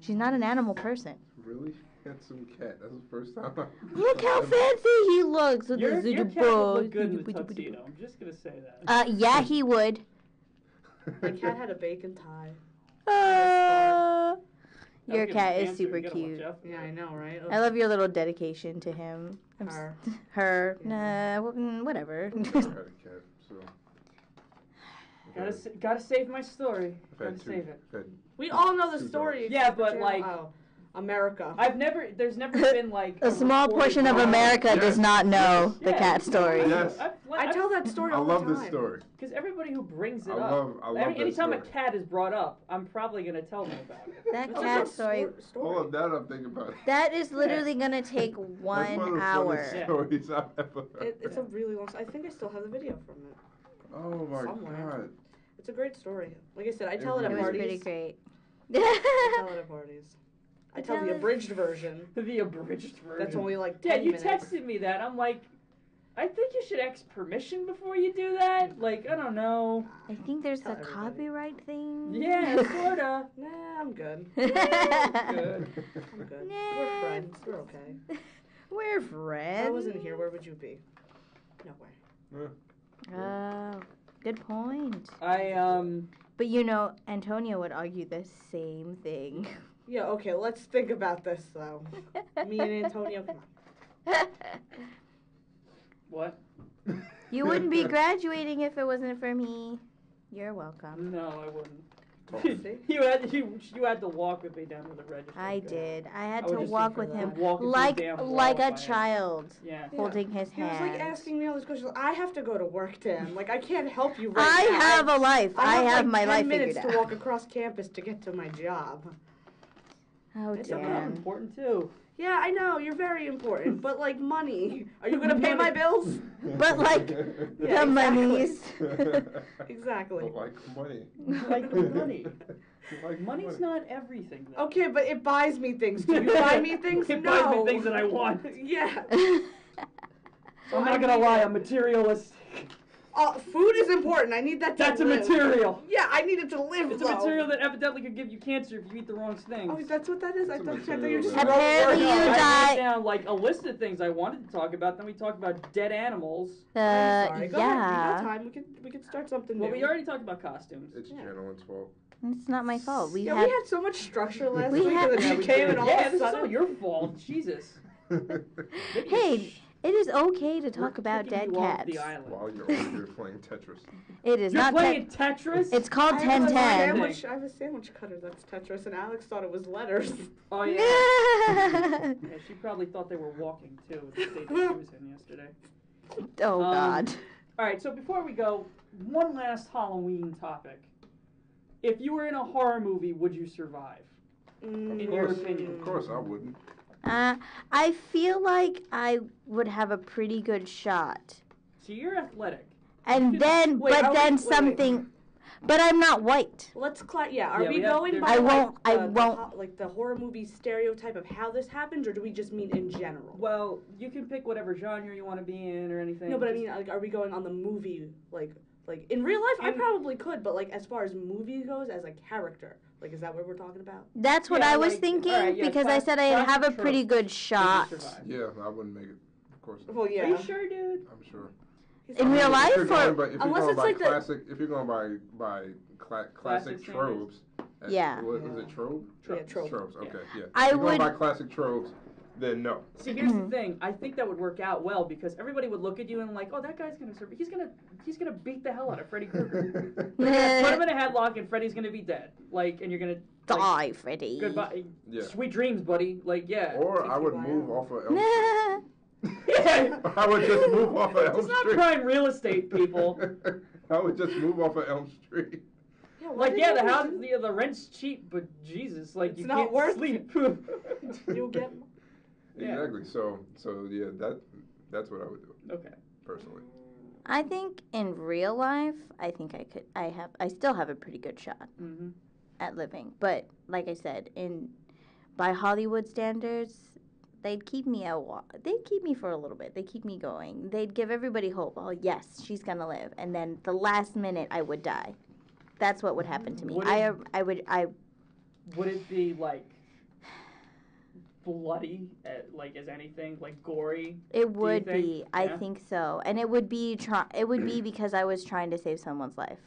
She's not an animal person. Really handsome cat. That's the first time. Look how fancy he looks with Your the cat would look good in the tuxedo. I'm just gonna say that. Yeah, he would. My cat had a bacon tie. Your That'll cat get is cancer. super You gotta watch cute. out for Yeah, that. I know, right? I love your little dedication to him. Her. Her. Yeah. Whatever. I had a cat, so. Gotta save my story. I've Gotta had two. save it. I've had We all know the Two story. dogs. Yeah, except for but, Jeremy. like- Oh, America. There's never been like A small recorded portion of drama. America Yes. does not know the Yeah. cat story. Yes. I tell that story I all love the time. this story. Because everybody who brings it I up, love that anytime a story. cat is brought up, I'm probably gonna tell them about it. That That's cat a story. story. Hold up, now that I'm thinking about it. That is literally gonna take That's one of 1 the hour. funniest stories I've ever heard. It's a really long. I think I still have the video from it. Oh my somewhere. god. It's a great story. Like I said, I It tell it at It was really parties. pretty great. I tell it at parties. I tell Tell the it- abridged version. The abridged version. That's only like Dad, 10 you minutes. texted me that. I'm like, I think you should ask permission before you do that. Like, I don't know. I think there's Tell a everybody. copyright thing. Yeah, sorta. Nah, I'm good. Good. I'm good. Nah. We're friends. We're okay. We're If friends. I wasn't here, where would you be? No way. Oh, good point. I But you know, Antonio would argue the same thing. Yeah, okay, let's think about this, though. Me and Antonio, come on. What? You wouldn't be graduating if it wasn't for me. You're welcome. No, I wouldn't. See? you had to walk with me down to the register. I did. I had I would to just walk sit with for him that. Walk into like the damn wall like if I a had- child, Yeah. holding his He was hand. like asking me all these questions. I have to go to work, Dan. Like, I can't help you right I now. have a life. I have like my 10 life minutes figured to out. walk across campus to get to my job. Oh, It's I'm damn. important too. Yeah, I know, you're very important, but like money. Are you gonna pay my bills? But like Yeah, the monies. Exactly. But like money. Like the money. Like Money's money. not everything. Though. Okay, but it buys me things. Do you buy me things? It No. buys me things that I want. Yeah. I'm not gonna lie, I'm materialist. Food is important. I need that to That's a live. material. Yeah, I need it to live. It's a though. material that evidently could give you cancer if you eat the wrong things. Oh, that's what that is. I It's a thought you material were just that- Apparently No, you I die- wrote down like a list of things I wanted to talk about. Then we talked about dead animals. I'm sorry. Go ahead. You got Yeah. time. We could start something Well, new. we already talked about costumes. It's Yeah. Gentleman's fault. It's not my fault. We Yeah, had we had so much structure last We week, had- and then Yeah, you we came did. and all Yeah, of a this is all sudden. your fault. Jesus. Hey, it is okay to We're talk about kicking dead you off cats. the island. While you're over here playing Tetris. It is You're not playing Tetris? It's called I have a 1010. sandwich- I have a sandwich cutter that's Tetris, and Alex thought it was letters. Oh, yeah. Yeah, she probably thought they were walking, too, with the state that she was in yesterday. Oh God. All right, so before we go, one last Halloween topic. If you were in a horror movie, would you survive? In your opinion. Of course I wouldn't. I feel like I would have a pretty good shot. So you're athletic. And You then, Wait, but are we- then wait, wait. something. But I'm not white. Let's yeah. Are Yeah, we we have- going there's- by I like, won't- I the won't. like the horror movie stereotype of how this happens, or do we just mean in general? Well, you can pick whatever genre you want to be in or anything. No, but I Just- mean, like, are we going on the movie like in real life? I In- probably could, but like as far as movie goes, as a character, like is that what we're talking about? That's what Yeah, I was like- thinking alright, yeah, because I said I'd classic have a trope. pretty good would you shot. survive? Yeah, I wouldn't make it. Of course not. Well, yeah. Are you sure, dude? I'm sure. In real life, If you're going or by, if you're Unless going it's by like the- classic, if you're going by classic Classic tropes. Yeah. What is it? Trope? Yeah, trope. Tropes. Okay. Yeah. I if you're going would- by classic tropes, then no. See, here's the thing. I think that would work out well because everybody would look at you and like, oh, that guy's gonna survive. He's gonna beat the hell out of Freddy Krueger. Put him in a headlock and Freddy's gonna be dead. Like, and you're gonna like, die, Freddy. goodbye. Yeah. Sweet dreams, buddy. Like, yeah. Or Take I you would by move out. off of Elm Yeah. I would just move off of Elm It's not Street. prime real estate, people. I would just move off of Elm Street. Yeah, why Like, did yeah, you the do- house, the rent's cheap, but Jesus, like, It's you not can't worth sleep. You'll get. Yeah. Exactly. So yeah, that's what I would do Okay. personally. I think in real life, I think I still have a pretty good shot Mm-hmm. at living. But like I said, by Hollywood standards, they'd keep me they'd keep me for a little bit. They'd keep me going. They'd give everybody hope. Oh yes, she's gonna live. And then the last minute, I would die. That's what would happen to me. Would I Would it be like bloody, like as anything, like gory? It would think? be. I Yeah? think so. And it would be. It would be because I was trying to save someone's life.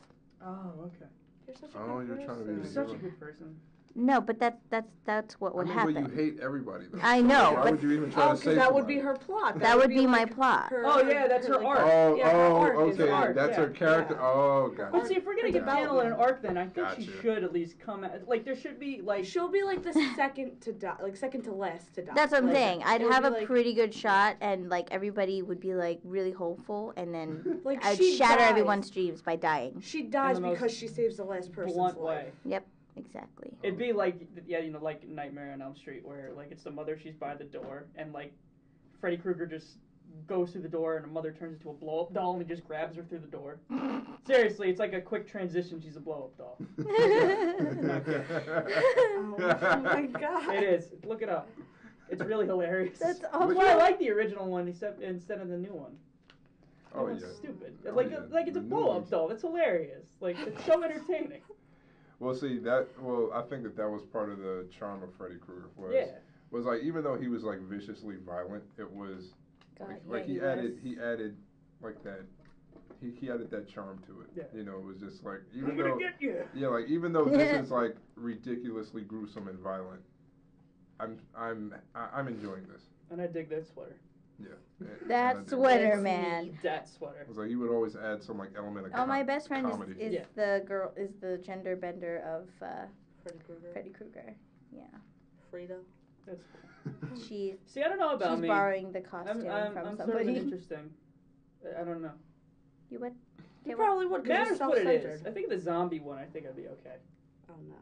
Oh, okay. You're such a Oh, good you're trying to be You're person. such a good person. No, but that's what would But you happen. hate everybody. Though. I So know, Why but- would you even try Oh, to because save that would somebody? be her plot. That would be my like plot. Oh, yeah, that's her like, art. Oh, Yeah, her art is okay. art, That's yeah. her character. Yeah. Oh, gotcha. But see, if we're gonna Her give Daniel an development. arc, then I think she Gotcha. should at least come at like there should be like She'll be like the second to die, like second to last to die. That's what I'm Like, saying. I'd it'll have be a like- pretty good shot, and like everybody would be like really hopeful, and then Like I'd she shatter dies. everyone's dreams by dying. She dies In the most because she saves the last person's blunt life. way. Yep, exactly. It'd be like, yeah, you know, like Nightmare on Elm Street, where like it's the mother, she's by the door, and like Freddy Krueger just goes through the door, and the mother turns into a blow-up doll, and he just grabs her through the door. Seriously, it's like a quick transition. She's a blow-up doll. Oh my god. It is. Look it up. It's really hilarious. That's That's awful. why I like the original one instead of the new one. Oh, That one's yeah. stupid. Oh, like yeah. like it's a The new blow-up ones. doll. That's hilarious. Like it's so entertaining. Well, see I think that was part of the charm of Freddy Krueger was Yeah. was like even though he was like viciously violent, it was God, like yeah, he added like that. He added that charm to it. Yeah. You know, it was just like I'm even gonna though get you. yeah, like even though this is like ridiculously gruesome and violent, I'm enjoying this. And I dig that sweater. Yeah. That And I did sweater, Let's man. need that sweater. It was like he would always add some like element of Oh, my best friend comedy. is Yeah. the gender bender of Freddy Krueger. Freddy Krueger. Yeah. Frida. That's She See, I don't know about she's me. borrowing the costume I'm from sort of somebody. an interesting. I don't know. You would? You probably would because Matters you're what it is. self-centered. I think the zombie one. I think I'd be okay. Oh no.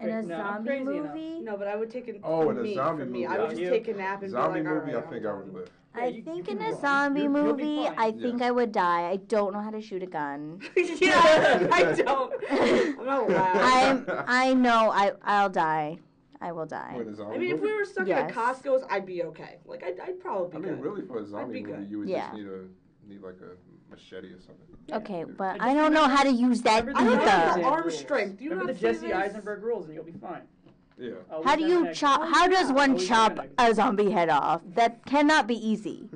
In a no, I'm zombie crazy movie? No, but I would take an Oh, in a me, zombie for me. movie. I would just You? take a nap and Zombie be like, movie, alright, I think I would live. Yeah, I you think can in a run. zombie You'll be movie, fine. I think Yes. I would die. I don't know how to shoot a gun. yeah, I don't. I'm not allowed. I know I'll die. I will die. Wait, a zombie I mean, if movie? we were stuck Yes. at a Costco's, I'd be okay. Like, I'd probably I be mean, good. really, for a zombie be movie, good. you would Yeah. just need like a machete or something. Okay, but just I don't know how to use that remember I don't have either. the arm rules. strength. Do you Remember not the see Jesse this? Eisenberg rules, and you'll be fine. Yeah. Always How do have you an egg. chop? Oh, How does yeah. one Always have chop an egg. a zombie head off? That cannot be easy.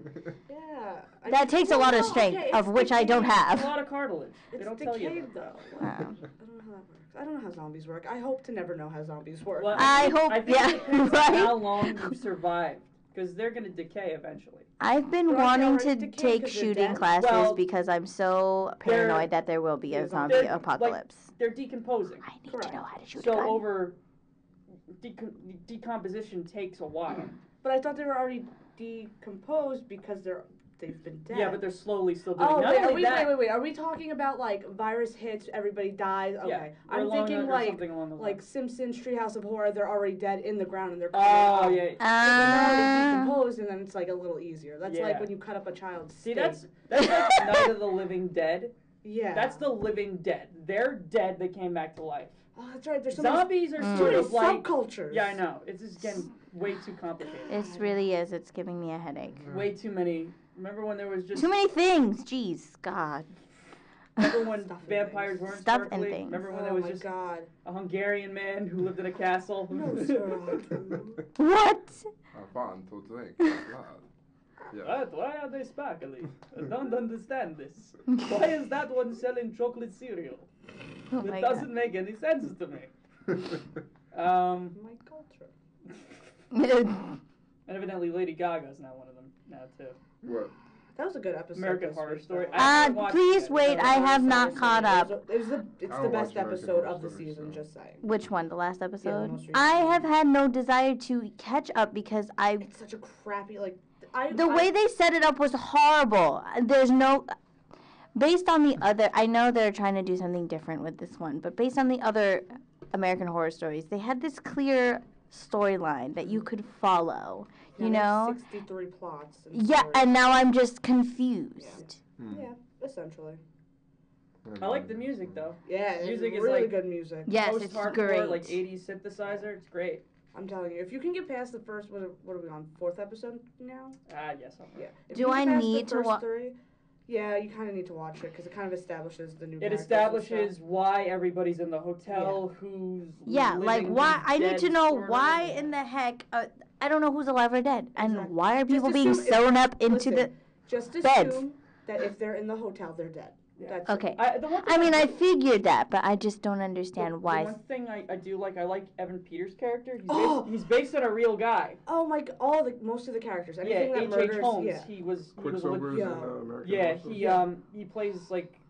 Yeah. That takes a lot of strength, of which I don't It's a have. lot of cartilage. They It's don't tell you decayed, about though. that. Oh. I don't know how that works. I don't know how zombies work. I hope to never know how zombies work. Well, I hope- I think yeah, it depends on right? how long you've survived, because they're gonna decay eventually. I've been But aren't they wanting already to decayed take 'cause they're shooting dead? classes Well, because I'm so paranoid that there will be a they're- zombie they're, apocalypse. They're decomposing. I need Correct. to know how to shoot a So gun. over decomposition takes a while. But I thought they were already decomposed because they've been dead. Yeah, but they're slowly still doing. Oh, Not wait, only that, wait. Are we talking about, like, virus hits, everybody dies? Okay. Yeah, or I'm along thinking, or like, something along those like lines. Simpsons Treehouse of Horror, they're already dead in the ground and they're coming Oh up. yeah. So they're already Ah. decomposed and then it's, like, a little easier. That's like Yeah. when you cut up a child's See, steak. that's like Night of the Living Dead. Yeah. That's the living dead. They're dead. They came back to life. Oh, that's right. There's so many Zombies are Mm. sort too many of like. subcultures. Yeah, I know. It's just getting way too complicated. It really is. It's giving me a headache. Way too many. Remember when there was just. Too many things. Jeez, God. Remember when Stuff and vampires things. weren't Stuff and sparkly? things. Remember when Oh there was my just god. a Hungarian man who lived in a castle? No, sir. What? Fun to drink. Blood. Yeah. What? Why are they sparkly? I don't understand this. Why is that one selling chocolate cereal? Oh It my doesn't make any sense to me. My culture. God. And evidently Lady Gaga's now one of them now too. What? That was a good episode. American this Horror week, Story. though. I haven't watched it Please yet. wait. I have not caught up. It's I the don't best watch American episode Horror of the Story, season, so. just saying. Which one? The last episode? most I recent have one. had no desire to catch up because It's such a crappy, like, the way they set it up was horrible. There's no. Based on the other, I know they're trying to do something different with this one, but based on the other American Horror Stories, they had this clear storyline that you could follow. You know? 63 plots. And Yeah, stories. and now I'm just confused. Yeah, essentially. I like the music though. Yeah, it's Music is really like- good music. Yes, it's Post-hardcore, great. like 80s synthesizer. It's great. I'm telling you, if you can get past the first, what are we on, 4th episode now? Yes. Yeah. If Do you I get past the need to first wa- 3, yeah, you kind of need to watch it because it kind of establishes the new It characters and establishes stuff. why everybody's in the hotel, who's Yeah, like living, why? who's I need dead, to know sort of. why in the heck. I don't know who's alive or dead, and Exactly. why are Just people being assume if- sewn up into listen, the Just assume beds. that if they're in the hotel, they're dead. Yeah. That's Okay. The one thing I mean, I do- figured that, but I just don't understand the why. one thing I do like, I like Evan Peters' character. Oh! He's based on a real guy. Oh my! Most of the characters. Yeah, Anything that H.H. murders. Holmes. Yeah. He was a Quicksilver's in Yeah. American Yeah, Horror Story? he plays like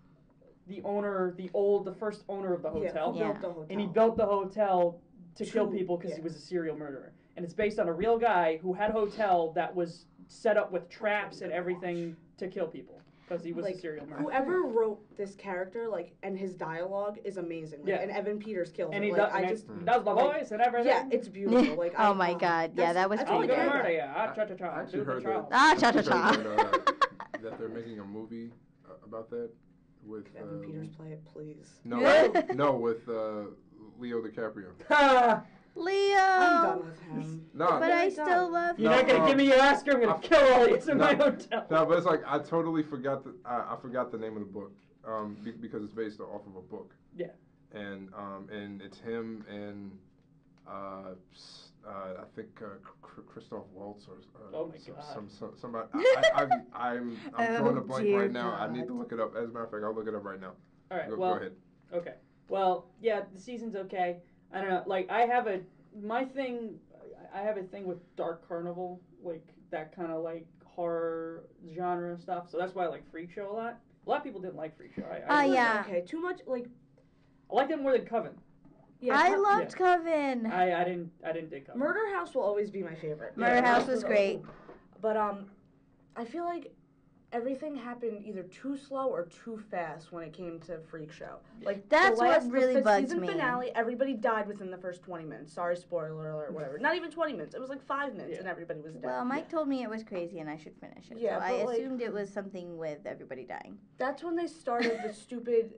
the owner, the first owner of the hotel, Yeah, who built the hotel. and he built the hotel to kill To- people because he yeah. was a serial murderer. And it's based on a real guy who had a hotel that was set up with traps and everything to kill people because he was a Like, serial murderer. Whoever wrote this character, like, and his dialogue is amazing. Like, Yeah. and Evan Peters kills And it. he Like, does, I and just. he does the like, voice and everything. Yeah, it's beautiful. Like, Oh my God, yeah, that's- that was that's I'm pretty really gonna good. murder you. Ah, cha cha I cha. actually Do the heard trial. Ah, cha cha I cha. heard that they're making a movie about that with Evan Peters play it, please. no with Leo DiCaprio. Ha! I'm Leo. done with him. No, But I still love You're him. not gonna give me your Oscar. I'm gonna kill all these in my No. hotel. no, but it's like I totally forgot I forgot the name of the book because it's based off of a book. Yeah. And it's him and I think Christoph Waltz or Oh my God. somebody. I'm Oh, drawing a blank dear right now. I need to God. look it up. As a matter of fact, I'll look it up right now. All right. Go Well. ahead. Okay. Well, yeah, the season's okay. I don't know. Like, I have a thing with Dark Carnival, like that kind of like horror genre stuff. So that's why I like Freak Show a lot. A lot of people didn't like Freak Show. Yeah. Okay, too much, like... I like it more than Coven. Yeah, I loved Coven. I didn't dig Coven. Murder House will always be my favorite. Murder House was great. But, I feel like everything happened either too slow or too fast when it came to Freak Show. Like That's what really the bugs season me. finale, everybody died within the first 20 minutes. Sorry, spoiler alert, whatever. Not even 20 minutes. It was like 5 minutes and everybody was dead. Well, Mike told me it was crazy and I should finish it. Yeah, so I but, like, assumed it was something with everybody dying. That's when they started the stupid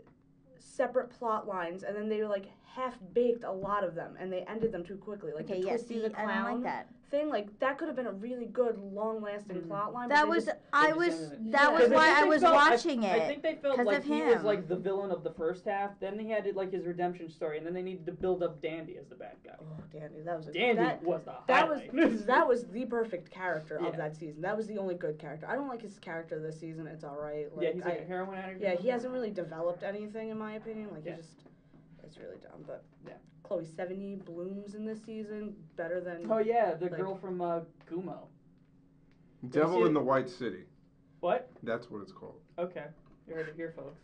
separate plot lines, and then they were like half-baked a lot of them, and they ended them too quickly. Like Okay, the yeah, Twisty see, the Clown I don't like that. thing, like that could have been a really good, long-lasting plot line. That but was, they just, I just was, ended it. that Yeah. was 'Cause why I they was felt- watching it. I think they felt 'cause like of he was him. like the villain of the first half. Then he had like his redemption story, and then they needed to build up Dandy as the bad guy. oh, Dandy, that was a, Dandy that, was the that was highlight. that was the perfect character Yeah. of that season. That was the only good character. I don't like his character this season. It's all right. Like, Yeah, he's like a heroin addict. or yeah, he something. hasn't really developed anything in my opinion. Like Yeah. he just, it's really dumb. But Yeah. Chloe Sevigny blooms in this season better than. Oh yeah, the like- girl from Gumo. Devil see in it? the White City. What? That's what it's called. Okay, you heard it here, folks.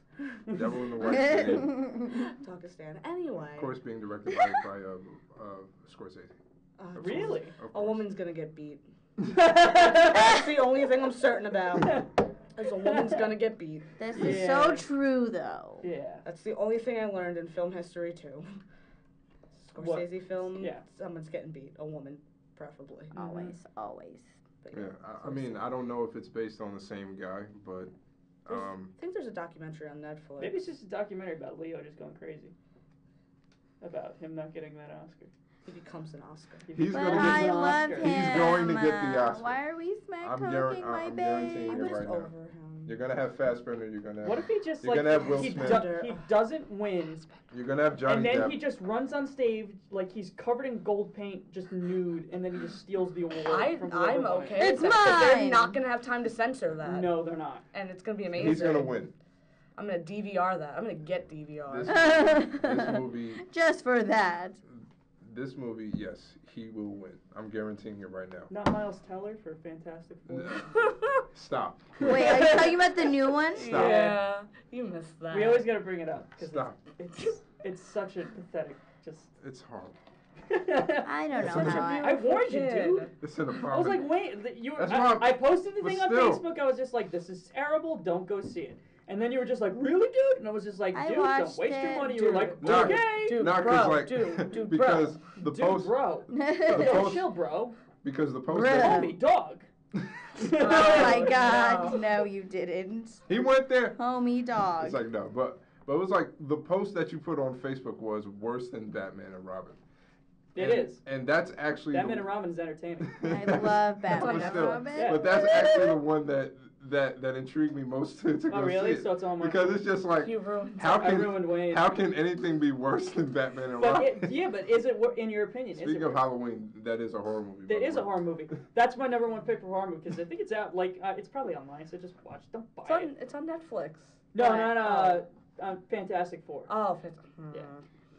Devil in the White City. Talk a stand. Anyway. Of course, being directed by Scorsese. Of course. Really? Of A course. woman's gonna get beat. That's the only thing I'm certain about. Is a woman's gonna get beat. This is Yeah. so true, though. Yeah. That's the only thing I learned in film history too. What? Scorsese film, Yeah. someone's getting beat. A woman, preferably. Always, always. But Yeah, I mean, I don't know if it's based on the same guy, but I think there's a documentary on Netflix. Maybe it's just a documentary about Leo just going crazy. About him not getting that Oscar. he becomes an Oscar. he's But gonna I get. love Oscar. him. He's going to get the Oscar. Why are we smack I'm talking my I'm guaranteeing I'm you babe? just right now. over him. You're gonna have Fassbender. You're gonna. What if he just You're like gonna have Will he, Smith. he doesn't win, You're gonna have Johnny and then Depp. he just runs on stage like he's covered in gold paint, just nude, and then he just steals the award from whoever I'm won it. okay. It's with that, 'cause They're mine. not gonna have time to censor that. No, they're not. And it's gonna be amazing. He's gonna win. I'm gonna DVR that. I'm gonna get DVR. This movie. Just for that. This movie, yes, he will win. I'm guaranteeing it right now. Not Miles Teller for Fantastic Four. Stop. Wait, are you talking about the new one? Stop. Yeah, you missed that. We always gotta bring it up because Stop. it's such a pathetic. Just. It's horrible. I don't know Such a how I warned you, kid. dude. It's an I was abomination. like, wait, you. That's why I posted the but thing on still. Facebook. I was just like, this is terrible. Don't go see it. And then you were just like, really, dude? And I was just like, I dude, don't watched waste your it. money. You were like, No, okay. Dude, Not bro, because like dude, because the Dude, post bro. the Yo, post chill, bro. because the post Bruh. Call me dog. Oh my No. god, no you didn't. he went there. Homie dog. It's like no, but it was like the post that you put on Facebook was worse than Batman and Robin. It is. And that's actually Batman and Robin is entertaining. I love Batman But and still, Robin. Yeah. but that's actually the one that intrigued me most to go Oh, really? see it. So it's on my Because it's just like You ruined how I can ruined Wayne. how can anything be worse than Batman and But Robin? but is it in your opinion? Speaking is of it Halloween, that is a horror movie. by It the is a way. horror movie. That's my number one pick for horror movie because I think it's out. Like it's probably online, so just watch. Don't buy it. It's on Netflix. No, But- not Fantastic Four. Oh, Yeah.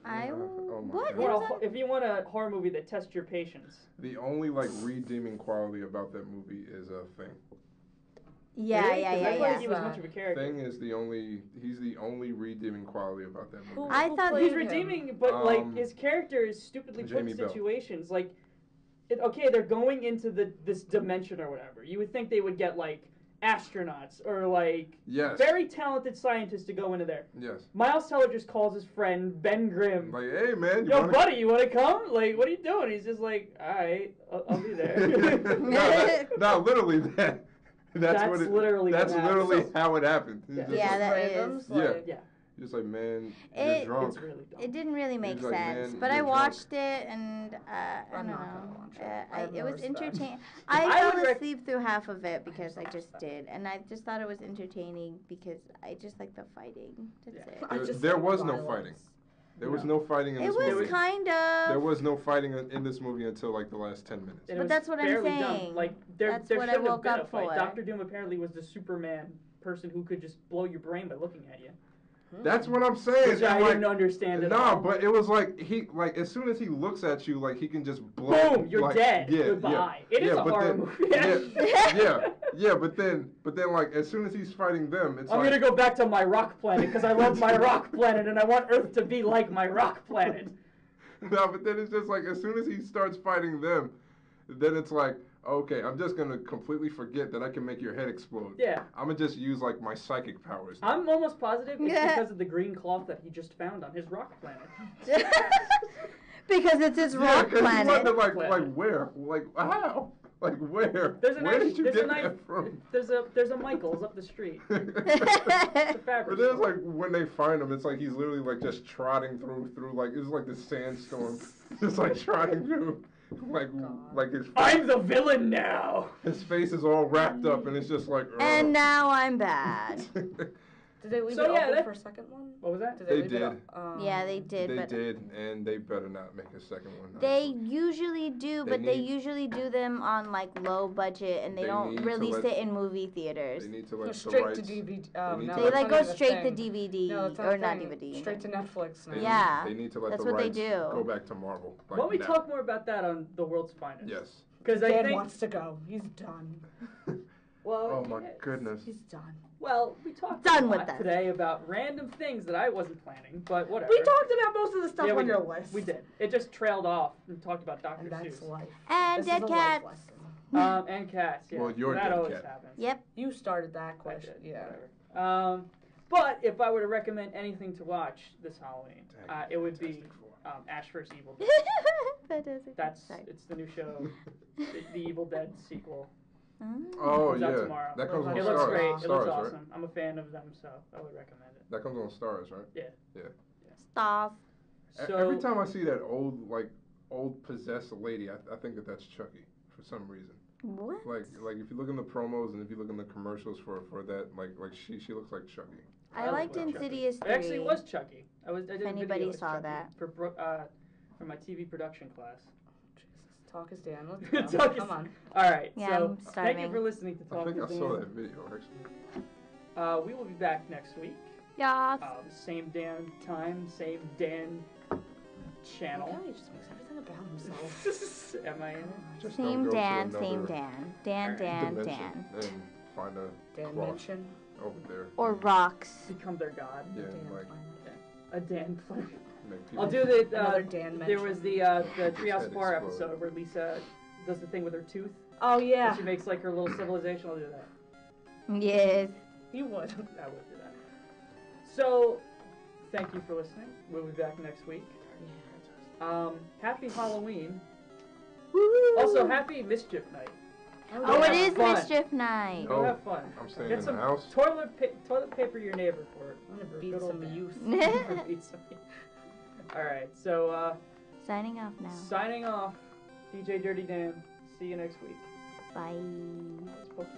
I Oh my what? God. It was on- If you want a horror movie that tests your patience, The only like redeeming quality about that movie is a thing. Yeah, Really? yeah, 'Cause yeah, I thought yeah. he was much of a character. Thing is he's the only redeeming quality about that movie. Who- I thought played He's him? redeeming, but like Um, his character is stupidly put Jamie in Bell. situations. Like, okay, they're going into this dimension or whatever. You would think they would get like astronauts or like Yes. very talented scientists to go into there. Yes. Miles Teller just calls his friend Ben Grimm. Like, hey man, you Yo, wanna... buddy, you want to come? Like, what are you doing? He's just like, all right, I'll be there. no, literally that. That's what it, literally That's what happened. literally how it happened. He's Yeah. just Yeah, like, that Randoms, is. Yeah. like- Yeah, just like, man, It- you're drunk. it's really dumb. It didn't really make He's like, sense, "Man, but I you're drunk." watched it and I don't I'm not know. gonna watch it. I have It no was respect. entertaining. I I would fell rec- asleep through half of it because I just did, and I just thought it was entertaining because I just like the fighting. That's Yeah. it. I just There like was no violence. fighting. There was no fighting in It this was movie. kind There of. was no fighting in this movie until like the last 10 minutes. And it But was that's what I'm barely saying. Done. Like there That's there what I shouldn't have woke been up a fight. for. Doctor Doom apparently was the Superman person who could just blow your brain by looking at you. That's what I'm saying. Which I And, like, didn't understand at Nah, all. but it was like he like as soon as he looks at you, like he can just blow. Boom, you're like, dead. Yeah, Goodbye. Yeah, It is yeah, a but horror then, movie. yeah, but then like as soon as he's fighting them, it's I'm like gonna go back to my rock planet because I love my rock planet and I want Earth to be like my rock planet. no, but then it's just like as soon as he starts fighting them, then it's like okay, I'm just gonna completely forget that I can make your head explode. Yeah. I'm gonna just use like my psychic powers. now. I'm almost positive it's Yeah. because of the green cloth that he just found on his rock planet. Because it's his Yeah, rock 'cause he planet. wondered, like Planet. where, like how, like where? There's a Where nice, did you there's get a nice, that from? there's a Michaels up the street. It's a But fabric then it's store. like when they find him, it's like he's literally like just trotting through like it's like the sandstorm, just like trotting through, like I'm the villain now. his face is all wrapped up, and it's just like. And now I'm bad. Did they leave So, it yeah, open that- for a second one? What was that? Did They leave it did. up? Yeah, they did. They but did, and they better not make a second one. They usually do, They but they need- usually do them on like low budget, and they They don't need to release let- it in movie theaters. They need to Go let the straight rights. to DVD. they Oh, need no, to They let- like that's go not even a straight to thing. DVD No, it's not or a not thing. DVD. Straight to Netflix They now. Yeah. They need to let That's the what they rights do. go back to Marvel. Like Why don't we now. talk more about that on The World's Finest? Yes. Because I Dan think. wants to go. He's done. Well, Oh my yeah. goodness. He's done. Well, we talked Done a with lot that. today about random things that I wasn't planning, but whatever. We talked about most of the stuff Yeah, we on your did. list. We did. It just trailed off and talked about Dr. And that's Seuss. life. And This dead is a life cats. lesson. And cats. Yeah. Well, you're that dead always cat. happens. Yep. You started that I question. did, Yeah. whatever. But if I were to recommend anything to watch this Halloween, it would be Ash vs. Evil Dead. That is it. Sorry. It's the new show, the Evil Dead sequel. Oh Comes out yeah, tomorrow. that comes on It Stars. looks great. It Stars, looks right? awesome. I'm a fan of them, so I would recommend it. That comes on Stars, right? Stop. So Every time I see that old possessed lady, I think that's Chucky for some reason. What? Like if you look in the promos and if you look in the commercials for that, like she looks like Chucky. I liked love Chucky. Insidious 3. It actually was Chucky. I did If a anybody video as saw Chucky that. for my TV production class. Jesus. Talk is Dan. Let's go. Talk is- Come on. All right. Yeah, so I'm thank you starving. for listening to I Talk think I is saw Dan. that video actually. We will be back next week. Yes. Same Dan time, same Dan channel. Okay, he just makes everything about himself. Am I in it? Just Same don't go to Dan, another same Dan. Dan, Alright. Dan, dimension Dan. And find a Dan cross mention. over there. Or rocks. Become their god. Yeah, Dan like planet. A Dan planet. make people. I'll do the. Another Dan There was the Treehouse head Horror explode. episode where Lisa does the thing with her tooth. Oh yeah. And she makes like her little civilization. I'll do that. Yes. You would. I would do that. So, thank you for listening. We'll be back next week. Happy Halloween. Woo! Also, happy Mischief Night. Oh, it is fun. Mischief Night. Go Oh, have fun. I'm staying Get in some the house. toilet paper your neighbor for it. I'm gonna For beat good old some Dan. youth. Beat some youth. All right. So, Signing off now. signing off. DJ Dirty Dan. See you next week. Bye. I was poking.